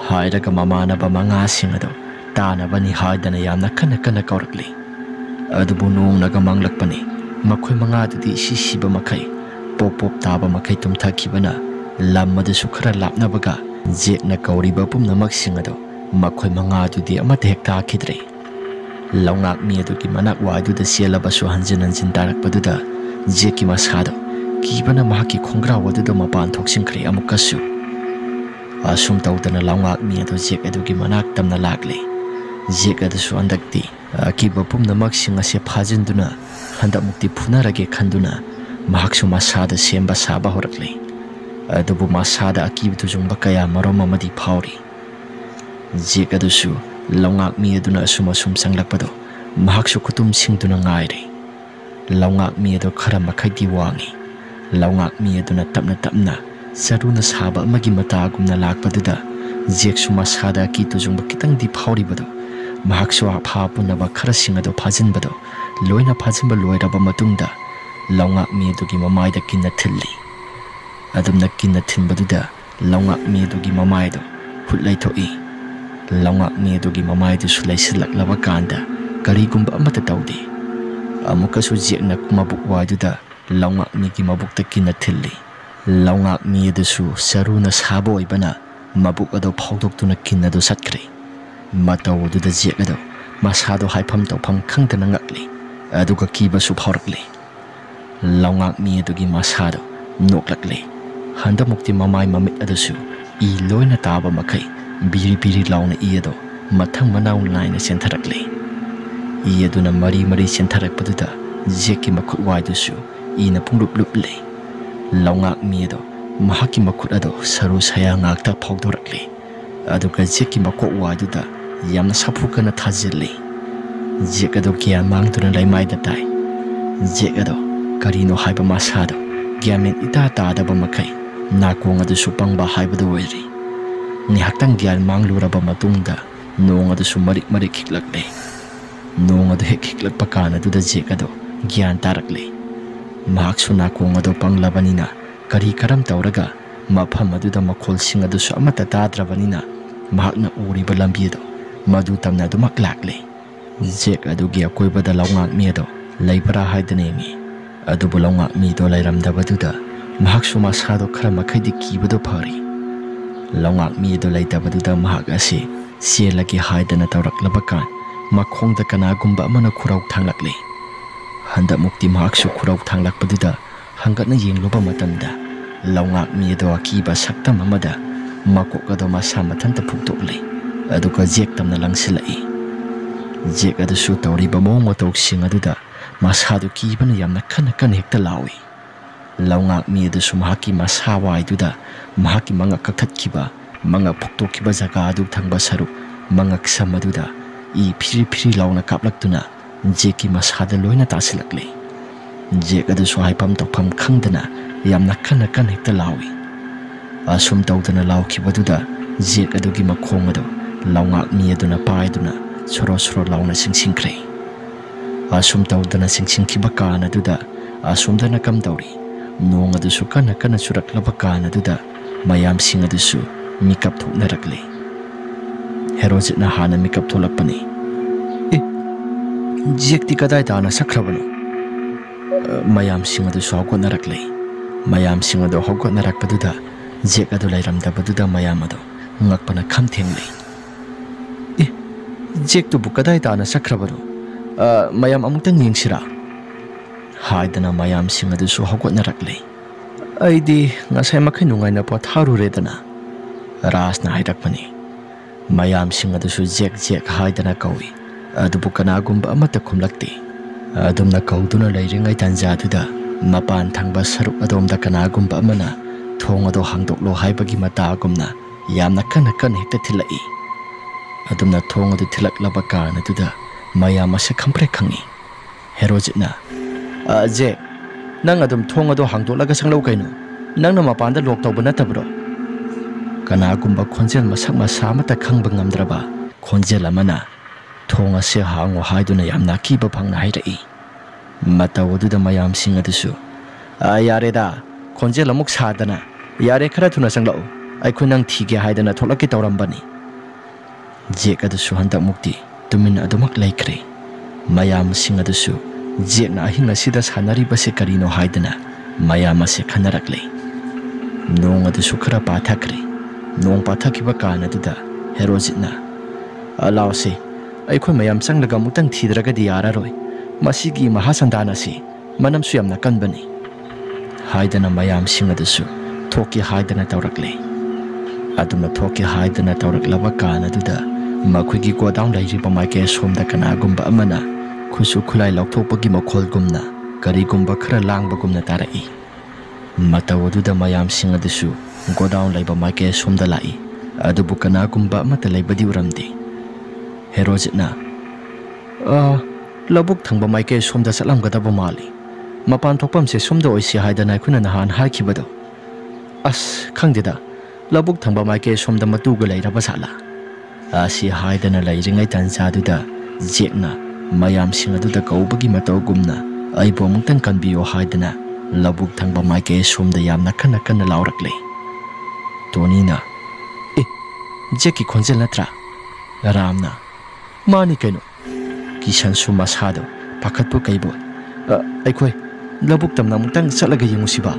hairaga mamanaba manga singado tanabani haidana yamna kana kaurakli. Adubu nongnaga manglakpani makhoi manga dudi siba makai pop taba makai tumthakibana lamadasu khara lapnabaga Jekna kauriba pumnamak singado makhoi manga dudi amata hek takhidre. Longak mi adugi manak waiduda sialabasu hanjin tarakpaduda Jekki masado kibana mahaki khongra waduda mapan thoksingkhre amukasu. Asum tawdana longak mi ado Jek adugi manak tamna lakle. Jek adusu andakti akiba pumnamak singa se phajinduna handa mukti phunarage khanduna mahaksu masada semba saba horakle. Adubu masada akibtu jungba kaya marom amadi phauri. Jek adusu longak mi aduna asum sanglakpado mahaksu kutum singduna ngaire. Longak mi ado khara makhai wangi. Longak mi aduna tapna saruna saba amagi matagumna lakpaduda Jeksu masada kitu jungba kitang di phauribado mahaksu apha punaba khara singado phajinbado loina phajinba loiraba matungda longak mi adugi mamaida kinna thilli. Adumna kinna thinbaduda longak mi adugi mamaido hutlai thoi. Longak mi adugi mamaidu sulai silaklaba kanda karigumba amata tawdi. Amukasu Jekna kumabuk waiduda longak mi ki mabukta kinna thilli. Longak mi adusu saruna saba oibana mabuk ado phawdoktuna kinna do satkre. Mataw aduda Jek ado masado haifam tawpham khangtana ngakli aduga kibasu phawrakli. Longak mi adugi masado noklakli. Handa mukti mamai mamit adusu I loina taba makai biri launa I ado mathang manaw laina sentharakli. I aduna mari sentharakpaduda Jekki makhut waidusu I na punglup le. Longak mi ado mahaki makhut ado saru saya ngakta phawdorakli. Aduga Jekki makok waiduda yamna saphukana thajilli. Jek ado gyan mangduna laimaida tai. Jek ado karino haiba masado gyamen ita tadaba makai nakong adusu pangba haibado oiri. Nihaktang gyan mangluraba matungda nong adusu marik hiklakle. Nong ado hek hiklakpa kana duda Jek ado gyan tarakle. Mahaksu nakong ado panglabanina kari karam tawraga mafam aduda makhol sing adusu amata tadrabanina mahakna uriba lambi ado madu tamna adumak lakli. Jek adugi akoibada laungak mi ado laibara haidana yengi. Adubu laungak mi do lairamdabaduda mahaksu masado khara makhaydi kibado phari. Laungak mi do laidabaduda mahak asi sielagi haidana tawraklabakan makhongda kanagumba amana khurau thanglakli. Handa mukti mahaksu khurau thanglakpaduda hangatna yengloba matamda laungak mi do akiba saktam amada makok ado masa mathanta phukdokli. Aduga jek tamna langsilai. Jek adusu tawriba mawng matawsing aduda masado kibana yamna kana hekta lawi. Laungak mi adusu mahaki masa waiduda mahaki manga kakhatkiba manga phuktokiba jaga adu thangba saruk mangak samaduda I phiri launa kaplaktuna jeki masada loina tasilakli. Jek adusu haipam tokpam khangdana yamna kana hekta lawi. Asum tawdana lawkibaduda jek adugi makhong ado laungak mi aduna paiduna soro launa singsingkre. Asum tawdana singsingkiba kana duda asumdana kam tawri nong adusu kana suraklaba kana duda mayam sing adusu mikap thoknarakli. Herojitna hana mikap tholakpani. Jekti kadai tana sakhrabano. Mayam sing adusu hawkotnarakli. Mayam sing adu hawkotnarakpaduda jek adu lairamdabaduda mayam adu ngakpana khamthengli. Jek tu bukadai tana sakhrabano. Mayam amutang yengsira. Haidana mayam sing adusu hawkotnarakli. Aidi ngasai makai nungaina potharuredana. Rasna hairakpani. Mayam sing adusu jek haidana kawi. Adubu kanagumba amata khumlakti. Adumna kauduna lairingai tanjaduda mapan thangba saruk adomda kanagumba amana thong ado hangdoklo haibagi matagumna yamna kana hekta thilai. Adumna thong ado thilaklaba kana duda mayam ase khampre khangi. Herojitna Jek nang adum thong ado hangdoklaga sanglau kaino nangna mapanda lok tawba natabro. Kanagumba khonjel masak masa amata khangba ngamdraba khonjel amana thong ase hango haiduna yamna kiba phangna hairai. Matawaduda mayam sing adusu yareda khonjel amuk sadana yare khara thuna sanglau aikhoi nang thige haidana tholaki tawrambani. Jek adusu handak mukti tumin adumak laikre. Mayam sing adusu jek na ahinga sida sanari base karino haidana mayam ase khanarakle. Nong adusu khara pathakre. Nong pathakiba kana duda herojitna alawse aikhoi mayam sanglaga mutang thidragadi yararoi. Masigi mahasandana si manam suyamna kanbani. Haidana mayam sing adusu thoki haidana tawrakle. Adumna thoki haidana tawraklaba kana duda makhoi go down lairiba maike somda kanagumba amana khusu khulai lauthopagi makholgumna karigumba khara langbagumna tarai. Matawaduda mayam sing adusu go down laiba maike somda lai. Adubu kanagumba amata laibadi uramdi. Herojitna labuk thangba maike somda salamgadaba mali. Mapan thokpam se somda oisi haidana khuna nahan haikibado. As khangdeda labuk thangba maike somda matuga lairaba sala. Asi haidana lairingai tanjaduda jekna mayam sing aduda kaubagi matawgumna aibo amutang kanbiyo haidana labuk thangba maike somda yamna kana laurakle. Tonina jeki khonjel natra ramna mani kaino kisan suma sado pakatpu kaibo aikhoi labuk tamna mutang chalaga yengusiba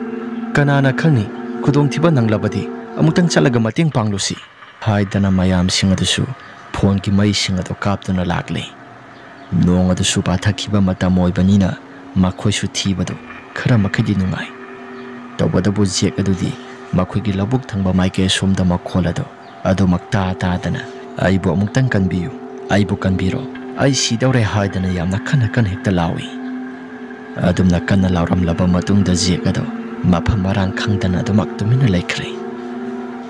kanana khangni khudong thiba nanglabadi amutang chalaga mateng panglusi. Haidana mayam sing adusu phone ki mai sing ado kaptuna lakle. Nong adusu pathakiba matam oibanina makhoi su thibado khara makhidi nungai. Tawbadabu jek adudi makhoi gi labuk thangba maike somda makholado ado makta dana aibo amutang kanbiyu aibo kanbiro ai sidawre haidana yamna kana hekta lawi. Adumna kana lauram laba matungda jek ado mafam marang khangdana adumak tumina laikre.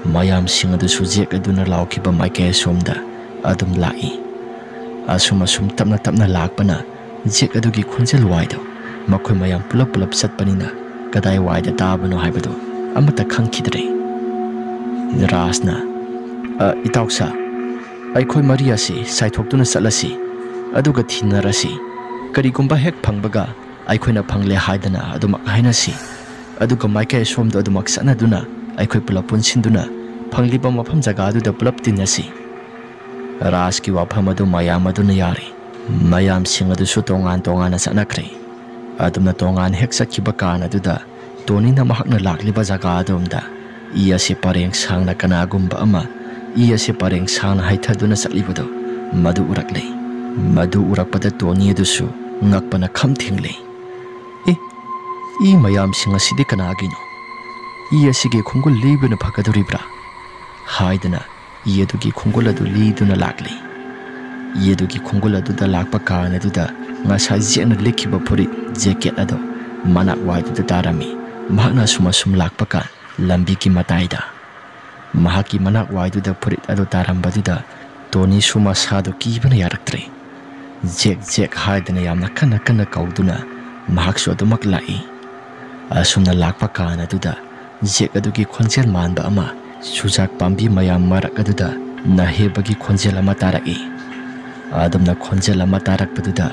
Mayam sing adusu jek aduna laukiba maike somda adum lai. Asum tapna lakpana jek adugi khonjel waido makhoi mayam pulap satpanina kadai waida tabano haibado amata khangkhidre. Rasna itausa aikhoi maria si saithokduna salasi aduga thinarasi karigumba hek phangbaga aikhoina phangle haidana adumak hainasi aduga maike somda adumak sanaduna aikhoi pulapun sinduna ꯐꯪꯂꯤꯕ ꯃꯐꯝ ꯖꯒꯥꯗꯨꯗ ꯄꯨꯂꯞ ꯇꯤꯟꯅꯁꯤ꯫ ꯔꯥꯖꯀꯤ ꯋꯥꯐꯝ ꯑꯗꯨ ꯃꯌꯥꯝ ꯑꯗꯨꯅ ꯌꯥꯔꯤ꯫ ꯃꯌꯥꯝꯁꯤꯡ ꯑꯗꯨꯁꯨ ꯇꯣꯉꯥꯟ ꯇꯣꯉꯥꯟꯅ ꯆꯠꯅꯈ꯭ꯔꯦ꯫ ꯑꯗꯨꯝꯅ ꯇꯣꯉꯥꯟ ꯍꯦꯛ ꯆꯠꯈꯤꯕ ꯀꯥꯟ ꯑꯗꯨꯗ ꯇꯣꯅꯤꯅ ꯃꯍꯥꯛꯅ ꯂꯥꯛꯂꯤꯕ ꯖꯒꯥ ꯑꯗꯣꯝꯗ ꯏ ꯑꯁꯤ ꯄꯔꯦꯡ ꯁꯥꯡꯅ ꯀꯅꯥꯒꯨꯝꯕ ꯑꯃ ꯏ ꯑꯁꯤ ꯄꯔꯦꯡ ꯁꯥꯡꯅ ꯍꯩꯊꯗꯨꯅ ꯆꯠꯂꯤꯕꯗꯣ ꯃꯗꯨ ꯎꯔꯛꯂꯦ꯫ ꯃꯗꯨ ꯎꯔꯛꯄꯗ ꯇꯣꯅꯤ ꯑꯗꯨꯁꯨ ꯉꯛꯄꯅ ꯈꯝ ꯊꯦꯡꯂꯦ꯫ ꯏ ꯃꯌꯥꯝꯁꯤꯡ ꯑꯁꯤꯗꯤ ꯀꯅꯥꯒꯤꯅꯣ? ꯏ ꯑꯁꯤꯒꯤ ꯈꯣꯡꯒꯨꯜ ꯂꯤꯕꯅ ꯐꯒꯗꯧꯔꯤꯕ꯭ꯔꯥ ꯍꯥꯏꯗꯅ ꯏ ꯑꯗꯨꯒꯤ ꯈꯣꯡꯒꯨꯜ ꯑꯗꯨ ꯂꯤꯗꯨꯅ ꯂꯥꯛꯂꯤ꯫ ꯏ ꯑꯗꯨꯒꯤ ꯈꯣꯡꯒꯨꯜ ꯑꯗꯨꯗ ꯂꯥꯛꯄ ꯀꯥꯟ ꯑꯗꯨꯗ ꯉꯁꯥꯏ ꯖꯦꯛꯅ ꯂꯤꯠꯈꯤꯕ ꯐꯨꯔꯤꯠ ꯖꯦꯀꯦꯠ ꯑꯗꯣ ꯃꯅꯥꯛ ꯋꯥꯏꯗꯨꯗ ꯇꯥꯔꯝꯃꯤ꯫ ꯃꯍꯥꯛꯅ ꯑꯁꯨꯝ ꯂꯥꯛꯄ ꯀꯥꯟ ꯂꯝꯕꯤꯒꯤ ꯃꯇꯥꯏꯗ ꯃꯍꯥꯛꯀꯤ ꯃꯅꯥꯛ ꯋꯥꯏꯗꯨꯗ ꯐꯨꯔꯤꯠ ꯑꯗꯨ ꯇꯥꯔꯝꯕꯗꯨꯗ ꯇꯣꯅꯤꯁꯨ ꯃꯁꯥꯗꯨ ꯀꯤꯕꯅ ꯌꯥꯔꯛꯇ꯭ꯔꯦ꯫ ꯖꯦꯛ ꯍꯥꯏꯗꯅ ꯌꯥꯝꯅ ꯀꯟꯅ ꯀꯟꯅ ꯀꯧꯗꯨꯅ ꯃꯍꯥꯛꯁꯨ ꯑꯗꯨꯃꯛ ꯂꯥꯛꯏ꯫ ꯑꯁꯨꯝꯅ ꯂꯥꯛꯄ ꯀꯥꯟ ꯑꯗꯨꯗ ꯖꯦꯛ ꯑꯗꯨꯒꯤ ꯈꯣꯟꯖꯦꯜ ꯃꯥꯟꯕ ꯑꯃ ꯆꯨꯖꯥꯛ ꯄꯥꯝꯕꯤ ꯃꯌꯥꯝ ꯃꯔꯛ ꯑꯗꯨꯗ ꯅꯥꯍꯦꯕꯒꯤ ꯈꯣꯟꯖꯦꯜ ꯑꯃ ꯇꯥꯔꯛꯏ꯫ ꯑꯗꯨꯝꯅ ꯈꯣꯟꯖꯦꯜ ꯑꯃ ꯇꯥꯔꯛꯄꯗꯨꯗ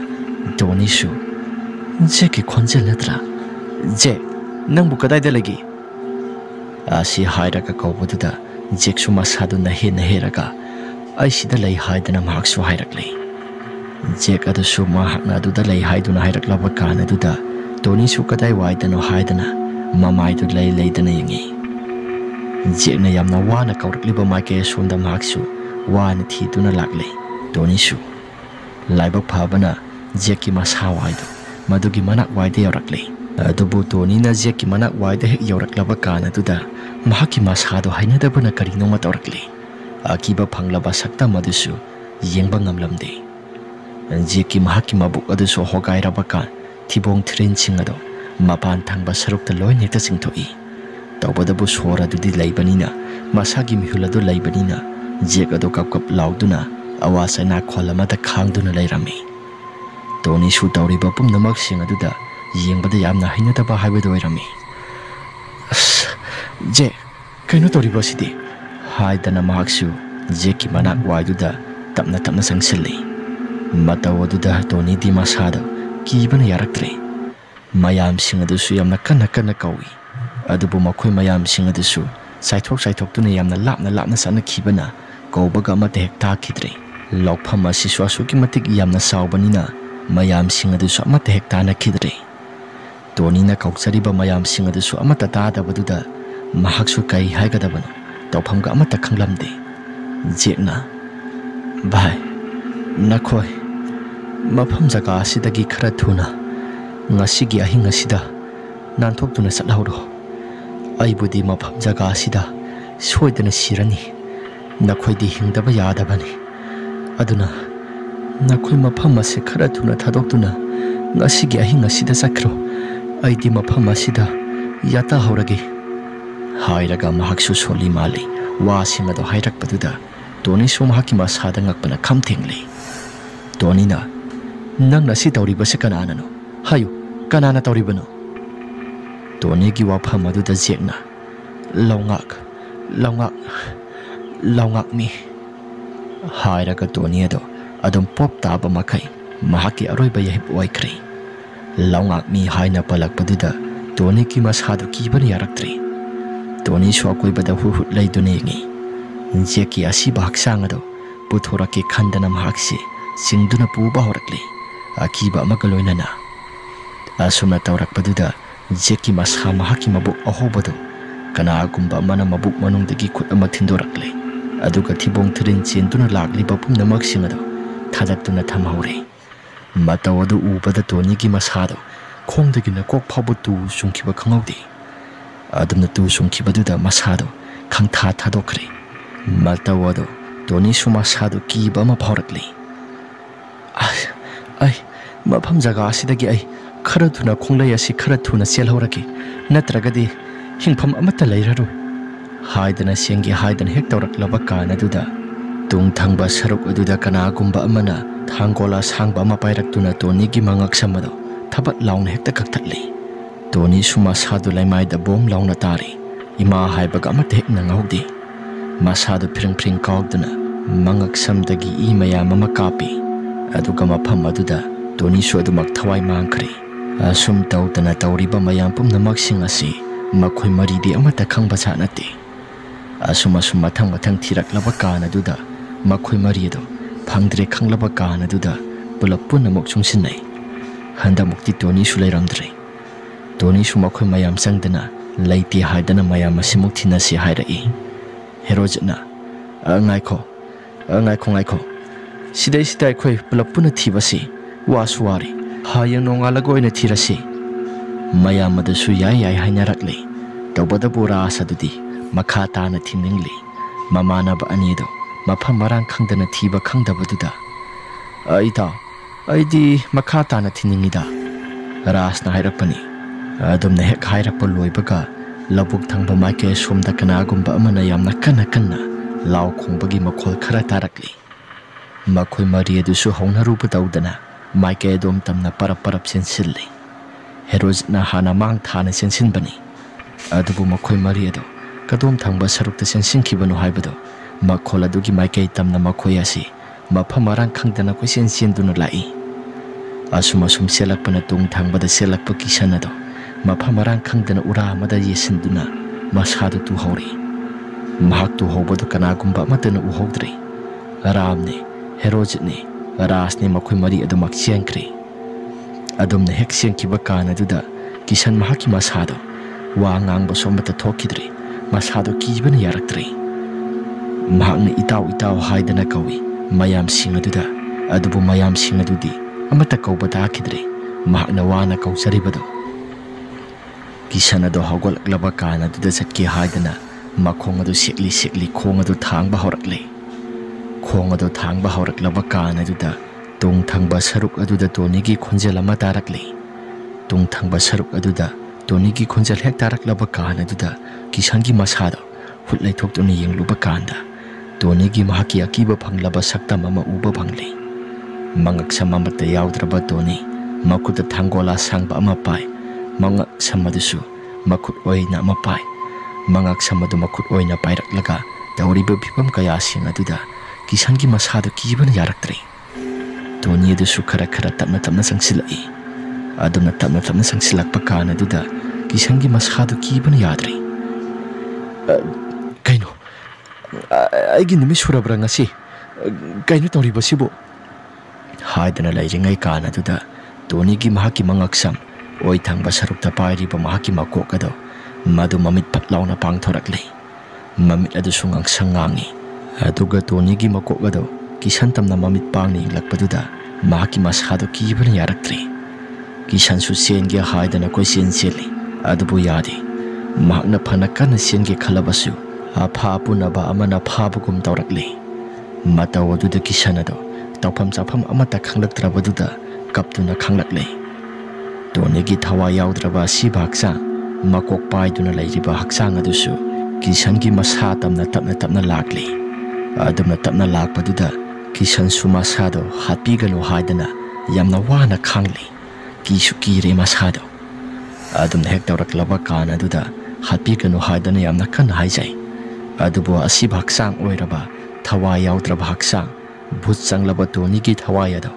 ꯇꯣꯅꯤꯁꯨ ꯖꯦꯛꯀꯤ ꯈꯣꯟꯖꯦꯜ ꯅꯠꯇ꯭ꯔꯥ? ꯖꯦꯛ, ꯅꯪꯕꯨ ꯀꯗꯥꯏꯗ ꯂꯩꯒꯦ? ꯑꯁꯤ ꯍꯥꯏꯔꯒ ꯀꯧꯕꯗꯨꯗ ꯖꯦꯛꯁꯨ ꯃꯁꯥꯗꯨ ꯅꯥꯍꯦꯔꯒ ꯑꯩ ꯁꯤꯗ ꯂꯩ ꯍꯥꯏꯗꯅ ꯃꯍꯥꯛꯁꯨ ꯍꯥꯏꯔꯛꯂꯦ꯫ ꯖꯦꯛ ꯑꯗꯨꯁꯨ ꯃꯍꯥꯛꯅ ꯑꯗꯨꯗ ꯂꯩ ꯍꯥꯏꯗꯨꯅ ꯍꯥꯏꯔꯛꯂꯕ ꯀꯥꯟ ꯑꯗꯨꯗ ꯇꯣꯅꯤꯁꯨ ꯀꯗꯥꯏ ꯋꯥꯏꯗꯅꯣ ꯍꯥꯏꯗꯅ ꯃꯃꯥꯏꯗꯨ ꯂꯩꯗꯅ ꯌꯦꯡꯉꯤ꯫ ꯖꯦꯛꯅ ꯌꯥꯝꯅ ꯋꯥꯅ ꯀꯧꯔꯛꯂꯤꯕ ꯃꯥꯏꯀꯩ ꯑꯁꯣꯝꯗ ꯃꯍꯥꯛꯁꯨ ꯋꯥꯅ ꯊꯤꯗꯨꯅ ꯂꯥꯛꯂꯦ꯫ ꯇꯣꯅꯤꯁꯨ ꯂꯥꯏꯕꯛ ꯐꯕꯅ ꯖꯦꯛꯀꯤ ꯃꯁꯥ ꯋꯥꯏꯗꯨ ꯃꯗꯨꯒꯤ ꯃꯅꯥꯛ ꯋꯥꯏꯗ ꯌꯧꯔꯛꯂꯦ꯫ ꯑꯗꯨꯕꯨ ꯇꯣꯅꯤꯅ ꯖꯦꯛꯀꯤ ꯃꯅꯥꯛ ꯋꯥꯏꯗ ꯍꯦꯛ ꯌꯧꯔꯛꯂꯕ ꯀꯥꯟ ꯑꯗꯨꯗ ꯃꯍꯥꯛꯀꯤ ꯃꯁꯥꯗꯨ ꯍꯩꯅꯗꯕꯅ ꯀꯔꯤꯅꯣꯃ ꯇꯧꯔꯛꯂꯦ꯫ ꯑꯀꯤꯕ ꯐꯪꯂꯕ ꯁꯛꯇꯝ ꯑꯗꯨꯁꯨ ꯌꯦꯡꯕ ꯉꯝꯂꯝꯗꯦ꯫ ꯖꯦꯛꯀꯤ ꯃꯍꯥꯛꯀꯤ ꯃꯕꯨꯛ ꯑꯗꯨꯁꯨ ꯍꯣꯒꯥꯏꯔꯕ ꯀꯥꯟ ꯊꯤꯕꯣꯡ ꯊꯤꯔꯤꯟꯁꯤꯡ ꯑꯗꯨ ꯃꯄꯥꯟ ꯊꯪꯕ ꯁꯔꯨꯛꯇ ꯂꯣꯏꯅ ꯍꯦꯛꯇ ꯆꯤꯡꯊꯣꯛꯏ꯫ ꯇꯧꯕꯗꯕꯨ ꯁꯣꯔ ꯑꯗꯨꯗꯤ ꯂꯩꯕꯅꯤꯅ ꯃꯁꯥꯒꯤ ꯃꯤꯍꯨꯜ ꯑꯗꯨ ꯂꯩꯕꯅꯤꯅ ꯖꯦꯛ ꯑꯗꯨ ꯀꯞ ꯂꯥꯎꯗꯨꯅ ꯑꯋꯥ ꯆꯩꯅꯥꯈꯣꯜ ꯑꯃꯗ ꯈꯥꯡꯗꯨꯅ ꯂꯩꯔꯝꯃꯤ꯫ ꯇꯣꯅꯤꯁꯨ ꯇꯧꯔꯤꯕ ꯄꯨꯝꯅꯃꯛꯁꯤꯡ ꯑꯗꯨꯗ ꯌꯦꯡꯕꯗ ꯌꯥꯝꯅ ꯍꯩꯅꯗꯕ ꯍꯥꯏꯕꯗꯨ ꯑꯣꯏꯔꯝꯃꯤ꯫ ꯑꯁ ꯖꯦꯛ, ꯀꯩꯅꯣ ꯇꯧꯔꯤꯕꯁꯤꯗꯤ ꯍꯥꯏꯗꯅ ꯃꯍꯥꯛꯁꯨ ꯖꯦꯛꯀꯤ ꯃꯅꯥꯛ ꯋꯥꯏꯗꯨꯗ ꯇꯞꯅ ꯆꯪꯁꯤꯜꯂꯤ꯫ ꯃꯇꯧ ꯑꯗꯨꯗ ꯇꯣꯅꯤꯗꯤ ꯃꯁꯥꯗ ꯀꯤꯕꯅ ꯌꯥꯔꯛꯇ꯭ꯔꯦ꯫ ꯃꯌꯥꯝꯁꯤꯡ ꯑꯗꯨꯁꯨ ꯌꯥꯝꯅ ꯀꯟꯅ ꯀꯧꯏ꯫ ꯑꯗꯨꯕꯨ ꯃꯈꯣꯏ ꯃꯌꯥꯝꯁꯤꯡ ꯑꯗꯨꯁꯨ ꯆꯥꯏꯊꯣꯛꯇꯨꯅ ꯌꯥꯝꯅ ꯂꯥꯞꯅ ꯆꯠꯅꯈꯤꯕꯅ ꯀꯧꯕꯒ ꯑꯃꯠꯇ ꯍꯦꯛ ꯇꯥꯈꯤꯗ꯭ꯔꯦ꯫ ꯂꯧꯐꯝ ꯑꯁꯤꯁꯨ ꯑꯁꯨꯛꯀꯤ ꯃꯇꯤꯛ ꯌꯥꯝꯅ ꯆꯥꯎꯕꯅꯤꯅ ꯃꯌꯥꯝꯁꯤꯡ ꯑꯗꯨꯁꯨ ꯑꯃꯠꯇ ꯍꯦꯛ ꯇꯥꯅꯈꯤꯗ꯭ꯔꯦ꯫ ꯇꯣꯅꯤꯅ ꯀꯧꯖꯔꯤꯕ ꯃꯌꯥꯝꯁꯤꯡ ꯑꯗꯨꯁꯨ ꯑꯃꯠꯇ ꯇꯥꯗꯕꯗꯨꯗ ꯃꯍꯥꯛꯁꯨ ꯀꯔꯤ ꯍꯥꯏꯒꯗꯕꯅꯣ ꯇꯧꯐꯝꯒ ꯑꯃꯠꯇ ꯈꯪꯂꯝꯗꯦ꯫ ꯖꯦꯛꯅ ꯚꯥꯏ, ꯅꯈꯣꯏ ꯃꯐꯝ ꯖꯒꯥ ꯑꯁꯤꯗꯒꯤ ꯈꯔ ꯊꯨꯅ ꯉꯁꯤꯒꯤ ꯑꯍꯤꯡ ꯑꯁꯤꯗ ꯅꯥꯟꯊꯣꯛꯇꯨꯅ ꯆꯠꯍꯧꯔꯣ꯫ ꯑꯩꯕꯨꯗꯤ ꯃꯐꯝ ꯖꯒꯥ ꯑꯁꯤꯗ ꯁꯣꯏꯗꯅ ꯁꯤꯔꯅꯤ꯫ ꯅꯈꯣꯏꯗꯤ ꯍꯤꯡꯗꯕ ꯌꯥꯗꯕꯅꯤ꯫ ꯑꯗꯨꯅ ꯅꯈꯣꯏ ꯃꯐꯝ ꯑꯁꯤ ꯈꯔ ꯊꯨꯅ ꯊꯥꯗꯣꯛꯇꯨꯅ ꯉꯁꯤꯒꯤ ꯑꯍꯤꯡ ꯑꯁꯤꯗ ꯆꯠꯈ꯭ꯔꯣ꯫ ꯑꯩꯗꯤ ꯃꯐꯝ ꯑꯁꯤꯗ ꯌꯥꯇꯍꯧꯔꯒꯦ ꯍꯥꯏꯔꯒ ꯃꯍꯥꯛꯁꯨ ꯁꯣꯜꯂꯤ ꯃꯥꯜꯂꯤ꯫ ꯋꯥꯁꯤꯡ ꯑꯗꯨ ꯍꯥꯏꯔꯛꯄꯗꯨꯗ ꯇꯣꯅꯤꯁꯨ ꯃꯍꯥꯛꯀꯤ ꯃꯁꯥꯗ ꯉꯛꯄꯅ ꯈꯝ ꯊꯦꯡꯂꯦ꯫ ꯇꯣꯅꯤꯅ ꯅꯪꯅ ꯁꯤ ꯇꯧꯔꯤꯕꯁꯤ ꯀꯅꯥꯅꯅꯣ? ꯍꯥꯏꯌꯨ, ꯀꯅꯥꯅ ꯇꯧꯔꯤꯕꯅꯣ? ꯇꯣꯅꯤꯒꯤ ꯋꯥꯐꯝ ꯑꯗꯨꯗ ꯖꯦꯛꯅ ꯂꯧꯉꯥꯛꯃꯤ ꯍꯥꯏꯔꯒ ꯇꯣꯅꯤ ꯑꯗꯣ ꯑꯗꯨꯝ ꯄꯣꯞ ꯇꯥꯕ ꯃꯈꯩ ꯃꯍꯥꯛꯀꯤ ꯑꯔꯣꯏꯕ ꯌꯥꯍꯤꯞ ꯑꯣꯏꯈ꯭ꯔꯦ꯫ ꯂꯧꯉꯥꯛꯃꯤ ꯍꯥꯏꯅ ꯄꯜꯂꯛꯄꯗꯨꯗ ꯇꯣꯅꯤꯒꯤ ꯃꯁꯥꯗꯨ ꯀꯤꯕꯅ ꯌꯥꯔꯛꯇ꯭ꯔꯦ꯫ ꯇꯣꯅꯤꯁꯨ ꯑꯀꯣꯏꯕꯗ ꯍꯨꯠ ꯂꯩꯗꯨꯅ ꯌꯦꯡꯉꯤ꯫ ꯖꯦꯛꯀꯤ ꯑꯁꯤꯕ ꯍꯛꯆꯥꯡ ꯑꯗꯨ ꯄꯨꯊꯣꯔꯛꯀꯦ ꯈꯟꯗꯅ ꯃꯍꯥꯛꯁꯤ ꯆꯤꯡꯗꯨꯅ ꯄꯨꯕ ꯍꯧꯔꯛꯂꯤ, ꯑꯀꯤꯕ ꯑꯃꯒ ꯂꯣꯏꯅꯅ꯫ ꯑꯁꯨꯝꯅ ꯇꯧꯔꯛꯄꯗꯨꯗ ꯖꯦꯛꯀꯤ ꯃꯁꯥ ꯃꯍꯥꯛꯀꯤ ꯃꯕꯨꯛ ꯑꯍꯣꯕꯗꯨ ꯀꯅꯥꯒꯨꯝꯕ ꯑꯃꯅ ꯃꯕꯨꯛ ꯃꯅꯨꯡꯗꯒꯤ ꯈꯨꯠ ꯑꯃ ꯊꯤꯟꯗꯣꯔꯛꯂꯦ꯫ ꯑꯗꯨꯒ ꯊꯤꯕꯣꯡ ꯊꯤꯔꯤꯟ ꯆꯦꯟꯗꯨꯅ ꯂꯥꯛꯂꯤꯕ ꯄꯨꯝꯅꯃꯛꯁꯤꯡ ꯑꯗꯨ ꯊꯥꯗꯠꯇꯨꯅ ꯊꯝꯍꯧꯔꯦ꯫ ꯃꯇꯧ ꯑꯗꯨ ꯎꯕꯗ ꯇꯣꯅꯤꯒꯤ ꯃꯁꯥꯗꯨ ꯈꯣꯡꯗꯒꯤꯅ ꯀꯣꯛ ꯐꯥꯎꯕ ꯇꯨ ꯆꯨꯡꯈꯤꯕ ꯈꯪꯍꯧꯗꯦ꯫ ꯑꯗꯨꯝꯅ ꯇꯨ ꯆꯨꯡꯈꯤꯕꯗꯨꯗ ꯃꯁꯥꯗꯨ ꯈꯪꯊꯥ ꯊꯥꯗꯣꯛꯈ꯭ꯔꯦ꯫ ꯃꯇꯧ ꯑꯗꯨ ꯇꯣꯅꯤꯁꯨ ꯃꯁꯥꯗꯨ ꯀꯤꯕ ꯑꯃ ꯐꯥꯎꯔꯛꯂꯤ꯫ ꯑꯩ ꯃꯐꯝ ꯖꯒꯥ ꯑꯁꯤꯗꯒꯤ ꯑꯩ ꯈꯔ ꯊꯨꯅ ꯈꯣꯡꯂꯩ ꯑꯁꯤ ꯈꯔ ꯊꯨꯅ ꯆꯦꯜꯍꯧꯔꯒꯦ, ꯅꯠꯇ꯭ꯔꯒꯗꯤ ꯍꯤꯡꯐꯝ ꯑꯃꯠꯇ ꯂꯩꯔꯔꯣꯏ ꯍꯥꯏꯗꯅ ꯆꯦꯟꯒꯦ ꯍꯥꯏꯗꯅ ꯍꯦꯛ ꯇꯧꯔꯛꯂꯕ ꯀꯥꯟ ꯑꯗꯨꯗ ꯇꯨꯡ ꯊꯪꯕ ꯁꯔꯨꯛ ꯑꯗꯨꯗ ꯀꯅꯥꯒꯨꯝꯕ ꯑꯃꯅ ꯊꯥꯡꯒꯣꯜ ꯑꯁꯥꯡꯕ ꯑꯃ ꯄꯥꯏꯔꯛꯇꯨꯅ ꯇꯣꯅꯤꯒꯤ ꯃꯉꯛꯁꯝ ꯑꯗꯨ ꯊꯕꯠ ꯂꯥꯎꯅ ꯍꯦꯛꯇ ꯀꯛꯊꯠꯂꯤ꯫ ꯇꯣꯅꯤꯁꯨ ꯃꯁꯥꯗꯨ ꯂꯩꯃꯥꯏꯗ ꯕꯣꯝ ꯂꯥꯎꯅ ꯇꯥꯔꯤ꯫ ꯏꯃꯥ ꯍꯥꯏꯕꯒ ꯑꯃꯠꯇ ꯍꯦꯛ ꯅꯪꯍꯧꯗꯦ꯫ ꯃꯁꯥꯗꯨ ꯐ꯭ꯔꯤꯡ ꯀꯥꯎꯗꯨꯅ ꯃꯉꯛꯁꯝꯗꯒꯤ ꯏ ꯃꯌꯥꯝ ꯑꯃ ꯀꯥꯞꯄꯤ꯫ ꯑꯗꯨꯒ ꯃꯐꯝ ꯑꯗꯨꯗ ꯇꯣꯅꯤꯁꯨ ꯑꯗꯨꯃꯛ ꯊꯋꯥꯏ ꯃꯥꯡꯈ꯭ꯔꯦ꯫ ꯑꯁꯨꯝ ꯇꯧꯗꯅ ꯇꯧꯔꯤꯕ ꯃꯌꯥꯝ ꯄꯨꯝꯅꯃꯛꯁꯤꯡ ꯑꯁꯤ ꯃꯈꯣꯏ ꯃꯔꯤꯗꯤ ꯑꯃꯠꯇ ꯈꯪꯕꯖꯥꯠ ꯅꯠꯇꯦ꯫ Asum mathang thiraklaba kaan aduda makhoi mari ado phangdre khanglaba kaan aduda pulap punamuk chungsinai. Handamukti Tony su leiramdre. Tony su makhoi mayam sangdana laiti haidana mayam asimuk thinasi hairai. Herojna ngaikho sidai sidai khoi pulap puna thibasi wasuwari hayang nongalagoi na thirasi. Mayam adasu yai hainarakle tawbada pura asadudi makha tana thimningli mamanaba anido mafam marang khangdana thiba khangdabaduda aidi makha tana thiningida rasna hairakpani adumna hek hairappa loibaga labuk thangba maike somda kanagumba amana yamna kana law khongbagi makhol khara tarakli makhoi mari adusu hongnaruba tawdana maike dom tamna parap sensilli herojna hana mang thana sensinbani adubu makhoi mari adu kadom thangba sarukta sensinkibanu haibado makhol adugi maike tamna makhoi asi mafam marang khangdana ko senduna lai asum selakpana tung thangbada selakpa kisanado mafam marang khangdana ura amada yesinduna masadu tu hori mahak tu hobadu kanagumba matana uhodre ramne herojne rasne makhoi mari adu makchiankre adumna hek siankiba kana duda kisan mahaki masado wa ngang somata thokidre masado kibana yaraktre mahakna itaw haidana kawi mayam singaduda adubu mayam singadudi amata kaubata akidre mahakna wana kausaribado kisanado hawgalaklaba kana duda satki haidana makhongadu sekli khongadu thangba horakle khongadu thangba horaklaba kana duda tung thangba saruk aduda tonigi khonjel ama tarakle tung thangba saruk aduda tonigi khonjel hek taraklaba kana duda kisangi masado hutlai thoktuni yengluba kanda Tony mahaki akiba phanglaba sakta mama uba phangle mangak samamata yaudraba Tony makuta thangola sangba ama pai mangak samadusu makut oina ama pai mangak samadu makut oina pairaklaga dauriba phipam kaya sing aduda kisangi masadu kibana yaraktre Tony adusu khara tapna sangsilai adumna tapna sangsilakpa kana aduda kisangi masadu kibana yadre kaino aigi nimi surabra ngasi kaino tawribasibo haidana lairingai kana duda Tony gi mahaki mangaksam oi thangba sarukta pairiba mahaki makokado madu mamit patlauna pangthorakle mamit adu sungang sangangi aduga Tony gi makokado kisan tamna mamit pangni lakpaduda mahaki masado kibana yaraktre kisan su sengi haidana koi senseli adubu yadi mahakna phanakana sengi khalabasu apha punaba amana phabugum tawrakle mataw aduda kisanado tawpham chafam amata khanglaktrabaduda kaptuna khanglakle Tony gi thawa yaudraba sibaksa makok paiduna lairiba haksang adusu kisangi masa tamna tapna lakle adumna tapna lakpaduda kisan su masado hatpigano haidana yamna wana khangli kisu kire masado adumna hek tawraklaba kana duda hatpigano haidana yamna kan haijai adubo asib haksang oiraba thawa yaudraba haksang bhut changlaba Tony gi thawa yado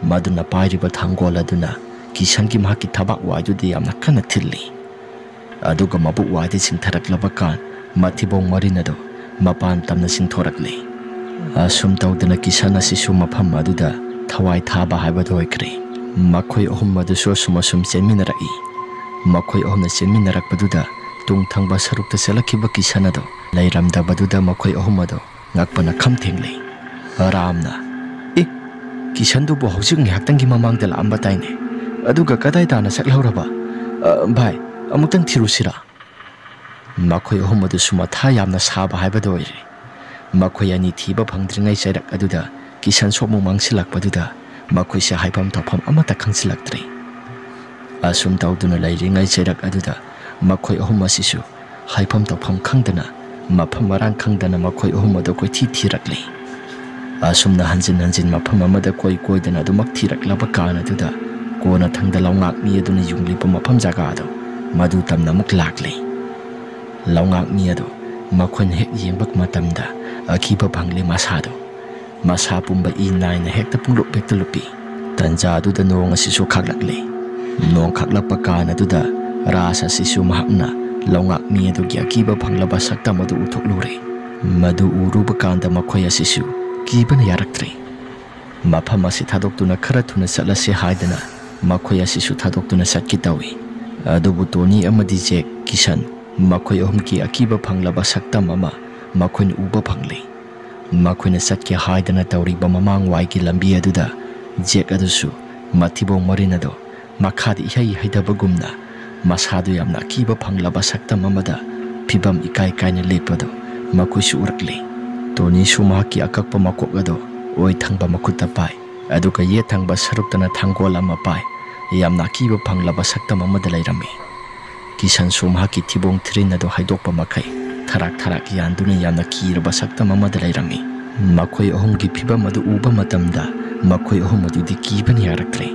maduna pairiba thangol aduna kisangi mahaki thabak wajudi yamna kana thilli aduga mabu wadi singtharaklaba kan mathibong marinado mapan tamna singthorakle asum tawdana kisana sisu mafam aduda thawai thaba haibado oikre makhoi ohum adusu sumasum seminarai makhoi ohumna seminarakpaduda tung thangba sarukta selakiba kisanado lairamdabaduda makhoi ohum ado ngakpana khamthengle ramna kisandu bo hojik ngaktangi mamangda lamba taine aduga kadai tana saklauraba bhai amuktang thirusira makhoi ohum adu sumatha yamna saba haibado oire makhoi ani thiba phangdringai chairak aduda kisan somu mangsilakpaduda makhoi se haipam thapam amata khangsilaktre asum tawduna lairingai chairak aduda makhoi ohum asisu haipam thapam khangdana mafam marang khangdana makhoi ohum adu koi thirakle asumna hanjin mafam amada koi dana adumak thiraklaba kana aduda kona thangda laungak mi aduna yunglipa mafam jaga ado madu tamna muk lakle laungak mi ado makhon hek yembak matamda akiba phangle masado masa pumba I9 na hekta pungluk bekta lupi tanja aduda nong asisu khaklakle nong khaklapa kana aduda rasa sisu mahakna laungak mi adu gi akiba phanglaba sakta madu uthok lure Madu uruba kanda makhoi asisu kibana yaraktre. Mafam asi thadokuna khara thuna satlase haidana makhoi asisu thadokuna satki tawi. Adubu Tony amadi Jack Kishan makhoi ahum ki akiba phanglaba saktam ama makhoin uba phangle. Makhoina satki haidana tawriba mamang waigi lambi aduda Jack adusu mathibong marinado makhadi ihai haidabagumna masadu yamna akiba phanglaba saktam amada phibam ikai kaina lepado makoisu urakle. Tony su mahaki akakpa makok ado oi thangba makuta pai aduka ye thangba saruktana thangol ama pai yamna akiba phanglaba saktam amada lairami. Kishan su mahaki thibong thrin ado haidokpa makai tharak yanduna yamna kiraba saktam amada lairami. Makhoi ahumgi phibam adu uba matamda makhoi ahum adudi kibani yaraktre.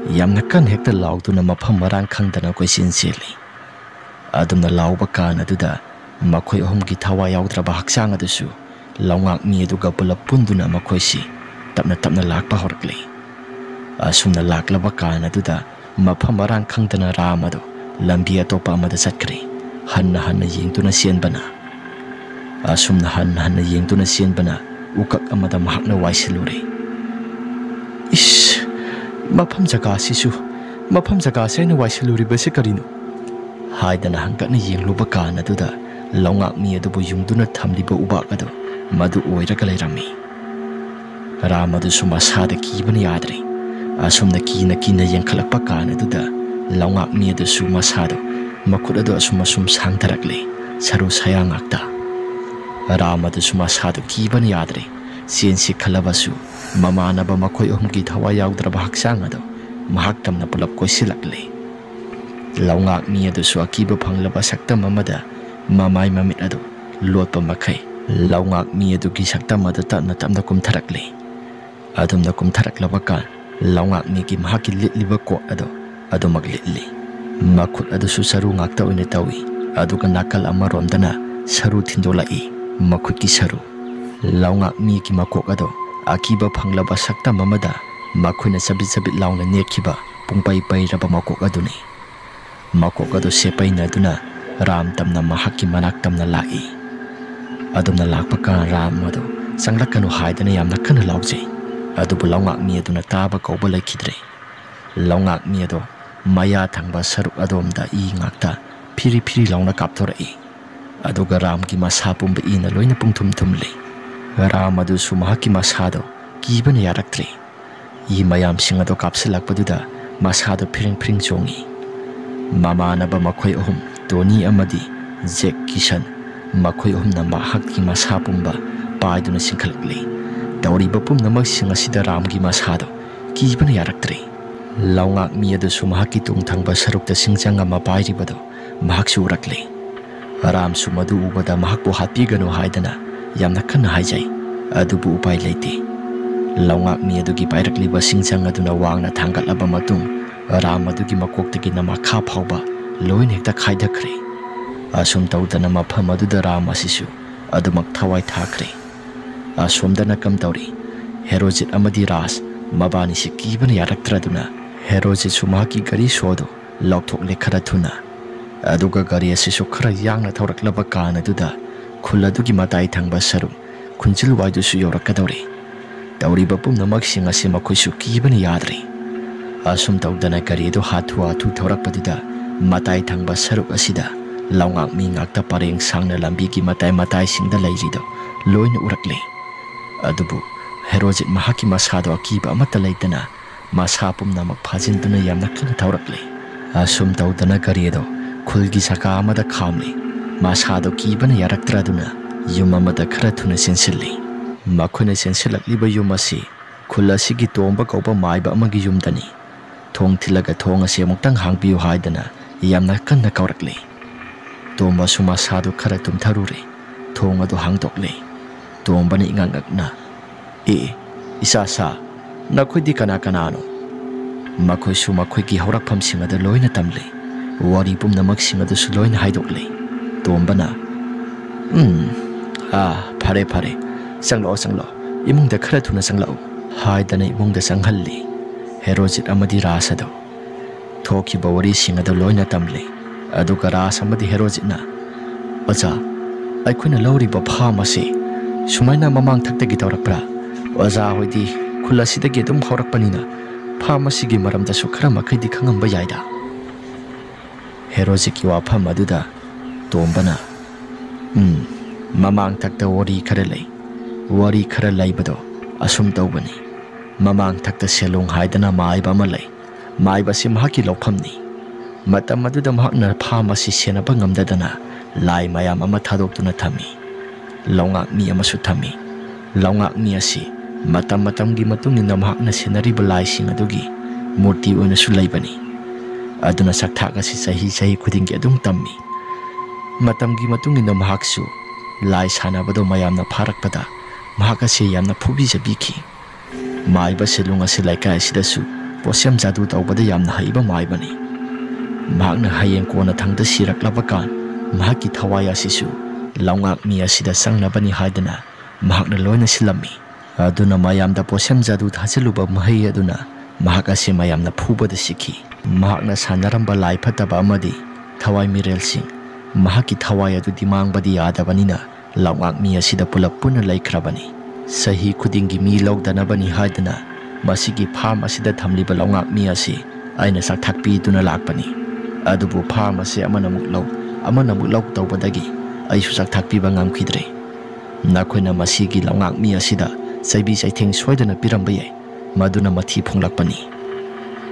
Yamna kan hekta lauduna mafam marang khangdana koisin seli. Adumna lauba kan aduda makhoi ahumgi thawa yaudraba haksang adusu laungak mi aduga pulap punduna makhoisi tapna lakpa horakle. Asumna laklaba kan aduda mafam marang khangdana ramado lambi atopa amada satkre. Hanna yengtuna sienbana. Asumna hanna yengtuna sienbana ukak amada mahakna waisilure. Ish, mafam jaga sisu mafam jaga saina waisiluri base karino. Haidana hangkatna yengluba kan aduda laungak mi adubu yungduna thamliba ubak ado madu oiraga lairami. Ramadu sumasada kibani yadre. Asumna kina yengkhalakpa kan aduda laungak mi adu sumasado makut ado asum sangtarakle saru sayang akta. Ramadu sumasado kibani yadre. Siensi khalabasu mamanaba makhoi ahumgi thawa yaudraba haksang ado mahak tamna pulap koisilakle. Laungak mi adu su akiba phanglaba saktam amada mamai mamit ado lotpa makai laungak mi adu gi saktam ado tapna kumtharakle. Adumna kumtharaklaba kan laungak mi gi mahaki litliba ko ado maglitli. Makut adu su saru ngakta oina tawi aduga nakal amaromdana saru thindolai makut ki saru. Laungak mi ki makok ado akiba phanglaba saktam amada makhoina sabit launa nekhiba pungpai raba makok aduni. Makok ado sepaina aduna ram tamna mahaki manak tamna lai. Adumna lakpa kan ram ado sanglakanu haidana yamna kana laujai. Adubu laungak mi aduna taba kauba laikhidre. Laungak mi ado maya thangba saruk adomda I ngakta phiri launa kapthorai. Aduga ram ki masa pumba ina loina pungthum thumle. Ram adu su mahaki masado kibana yaraktre. I mayam sing ado kapsilakpaduda masado phiring chongi. Mamanaba makhoi ahum Tony amadi Jack Kishan makhoi ahum na mahaki masa pumba paiduna singkhalakle. Tawriba pumnamak sing asida ramgi masado kibana yaraktre. Laungak mi adu su mahaki tungthangba sarukta singjanga mapairibado mahaksu urakle. Ram su madu ubada mahakbu hatpiganu haidana yamna kana haijai adubu upai leite. Laungak mi adugi pairakliba singjang aduna wangna thangatlaba matung ram adugi makoktagi namakha phauba loin hekta khaidakre. Asum tawdana mafam aduda ram asisu adumak thawai thakre. Asumdana kam tawri Herojit amadi Ras mabani se kibana yaraktraduna Herojit sumaki gari sodo laukthokle khara thuna. Aduga gari asisu khara yangna thawraklaba kan aduda khuladugi matai thangba saru khunjil waidu su yorakadawri. Tawriba pumnamak sing asi makhoisu kibana yadre. Asum tawdana gari do hathu thawrakpaduda matai thangba saruk asida laungak mi ngakta pareng sangna lambi ki matai singda lairido loina urakle. Adubu Herojit mahaki masado akiba amata laitana masa pumnamak phajinduna yamna kana thawrakle. Asum tawdana gari do khulgi saka amada khamle. Masado kibana yaraktraduna yum amada khara thuna sensilli. Makhoina sensilakliba yum asi khul asigi tomba kauba maiba amagi yumdani. Thong thilaga thong ase amuktang hangpiu haidana yamna kanna kaurakle. Tomba su masado khara tumtharure thong adu hangdokle. Tomba ni ingangakna isa nakhoi kana no. Makhoi su makhoi ki haurakpham singada loina tamle. Wari pumnamak singada su loina haidokle. Tombana phare sanglo imungda khara thuna sanglo haidana imungda sanghalli. Herojit amadi Ras ado thokiba wari singada loina tamle. Aduga Ras amadi Herojitna acha aikhoina lawriba pham ase Sumaina mamang thakdagi tawrakpra oza hoidi khul asidagi adum haurakpanina pham asigi maramdasu khara makhai khangamba yaida. Heroji ki wafam aduda tombana mamang thakta wari khara laibado asum tawbani. Mamang thakta selong haidana maiba ma lay. Maiba si mahaki lawphamni. Matam aduda mahakna pham asi senaba ngamdadana lai mayam ama thadoktuna thami. Laungak mi amasu thami. Laungak mi asi matam-matamgi matungina mahakna senariba laising adugi murti oina su laibani. Aduna sakthak asi sahi khudinggi adum tammi. Matamgi matungina mahaksu lai sanabado mayamna pharakpada mahak asi yamna phubijabiki. Maiba selung asi laikai asidasu posem jadu tawbada yamna haiba maibani. Mahakna hayeng kona thangda siraklabakan mahaki thawai asisu laungak mi asida sangnabani haidana mahakna loina silami. Aduna mayamda posem jadu thaseluba mahai aduna mahak asi mayamna phubada sikhi. Mahakna sanaramba lai phataba amadi thawai mirelsing mahaki thawai adu dimangbadi yadabanina laungak mi asida pulap puna laikhrabani. Sahi khudinggi mi lawdanabani haidana masigi pham asida thamliba laungak mi asi aina sakthakpi duna lakpani. Adubu pham asi amanamuk law tawbadagi aisu sakthakpiba ngamkhidre. Nakoina masigi laungak mi asida saibi saitheng soidana piramba yai maduna mathi phonglakpani.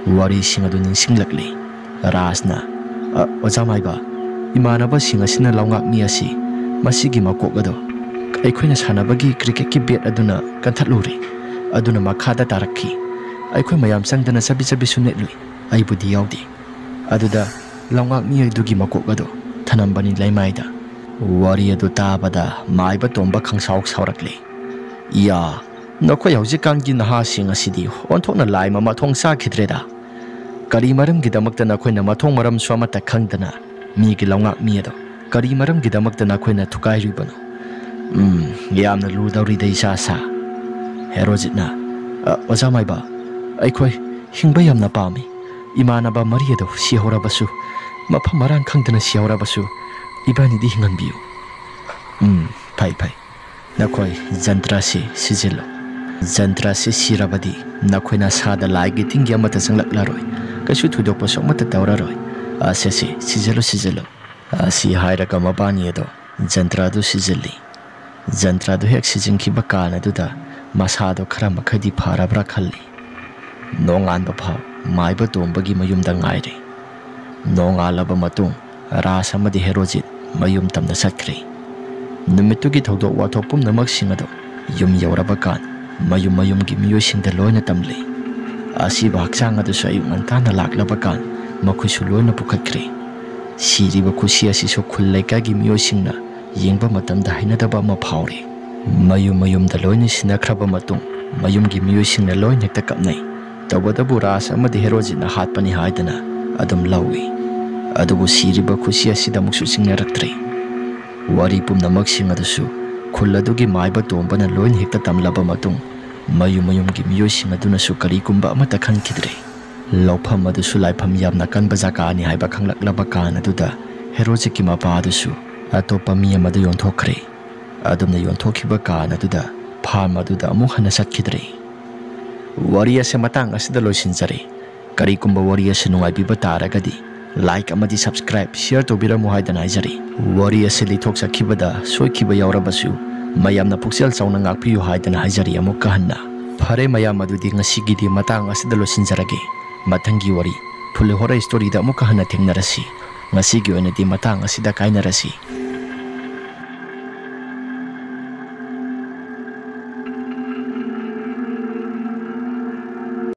Wari singadu ningsinglakli rasna ojamaiba imanaba singasina laungak mi asi masigi makokado aikhoina sanabagi cricket ki bet aduna kanthatluri aduna makhada tarakhi aikhoi mayam sangdana sabi sunetlui aibudi yaudi aduda laungak mi adugi makokado thanambani laimaida. Wari adu tabada maiba tomba khangsauk saurakli. Ya nakhoi haujikangi naha sing asidi onthokna lai mama thongsa khidreda. Kari maram gidamakta nakhoina mathong maram swamata khangdana mi gi laungak mi ado kari maram gidamakta nakhoina thukai ribano. Yamna ludawri dei sa Herojitna ojamaiba aikhoi hingba yamna pami imanaba mari ado sihorabasu mafam marang khangdana sihorabasu ibani di hinganbiu. Pai nakhoi jantra se sijilo jantra se sirabadi nakhoina sada laigi tinggi amata sanglaklaroi kasu thudokpa somata tawraroi ase sijilo asi hairaga mabani ado jantra du sijili. Jantra du hek sijingkhiba kana duda masado khara makhadi pharabra khalli. Nongan ba phau maiba tombagi mayumda ngaire. Nongalaba matung rasa amadi herojit mayum tamna satkri. Numitugi thawdok wathok pumnamak singado yum yauraba kan mayum gi miyosingda loina tamli. Asiba hakchang adusu ayuk ngantana laklaba kan makhuisu loina pukhatkri. Siriba khusi asisu khul laikagi miyosingna yengba matamda hainadaba ama phawri. Mayum da loina sinakhraba matung mayumgi miyosingna loina hekta kapnai. Tawbadabu ras amadi herojitna hatpani haidana adum lawi. Adubu siriba khusi asida muksu singnaraktre. Wari pumnamak sing adusu khul adugi maiba tombana loina hekta tamlaba matung mayumgi miyosing adunasu kari kumba amata khankidre. Lawpham adusu laifam yamna kanba jakani haiba khanglaklaba kan aduda herojiki mapa adusu atopa mi amada yonthokre. Adumna yonthokiba kan aduda pham aduda amuk hana satkidre. Wari ase matang asida loisinjare. Kari kumba wari ase nungaibiba taragadi like amadi subscribe share tobiramu haidana haijari. Wari ase lithok sakhibada soikiba yaurabasu mayamna puksel chauna ngakpiyu haidana haijari amuk kahanna. Phare mayam adudi ngasigidi matang asida loisinjarage. Mathangi wari phule hora story da amuk kahana thengnarasi. Ngasigi oinadi matang asida kainarasi.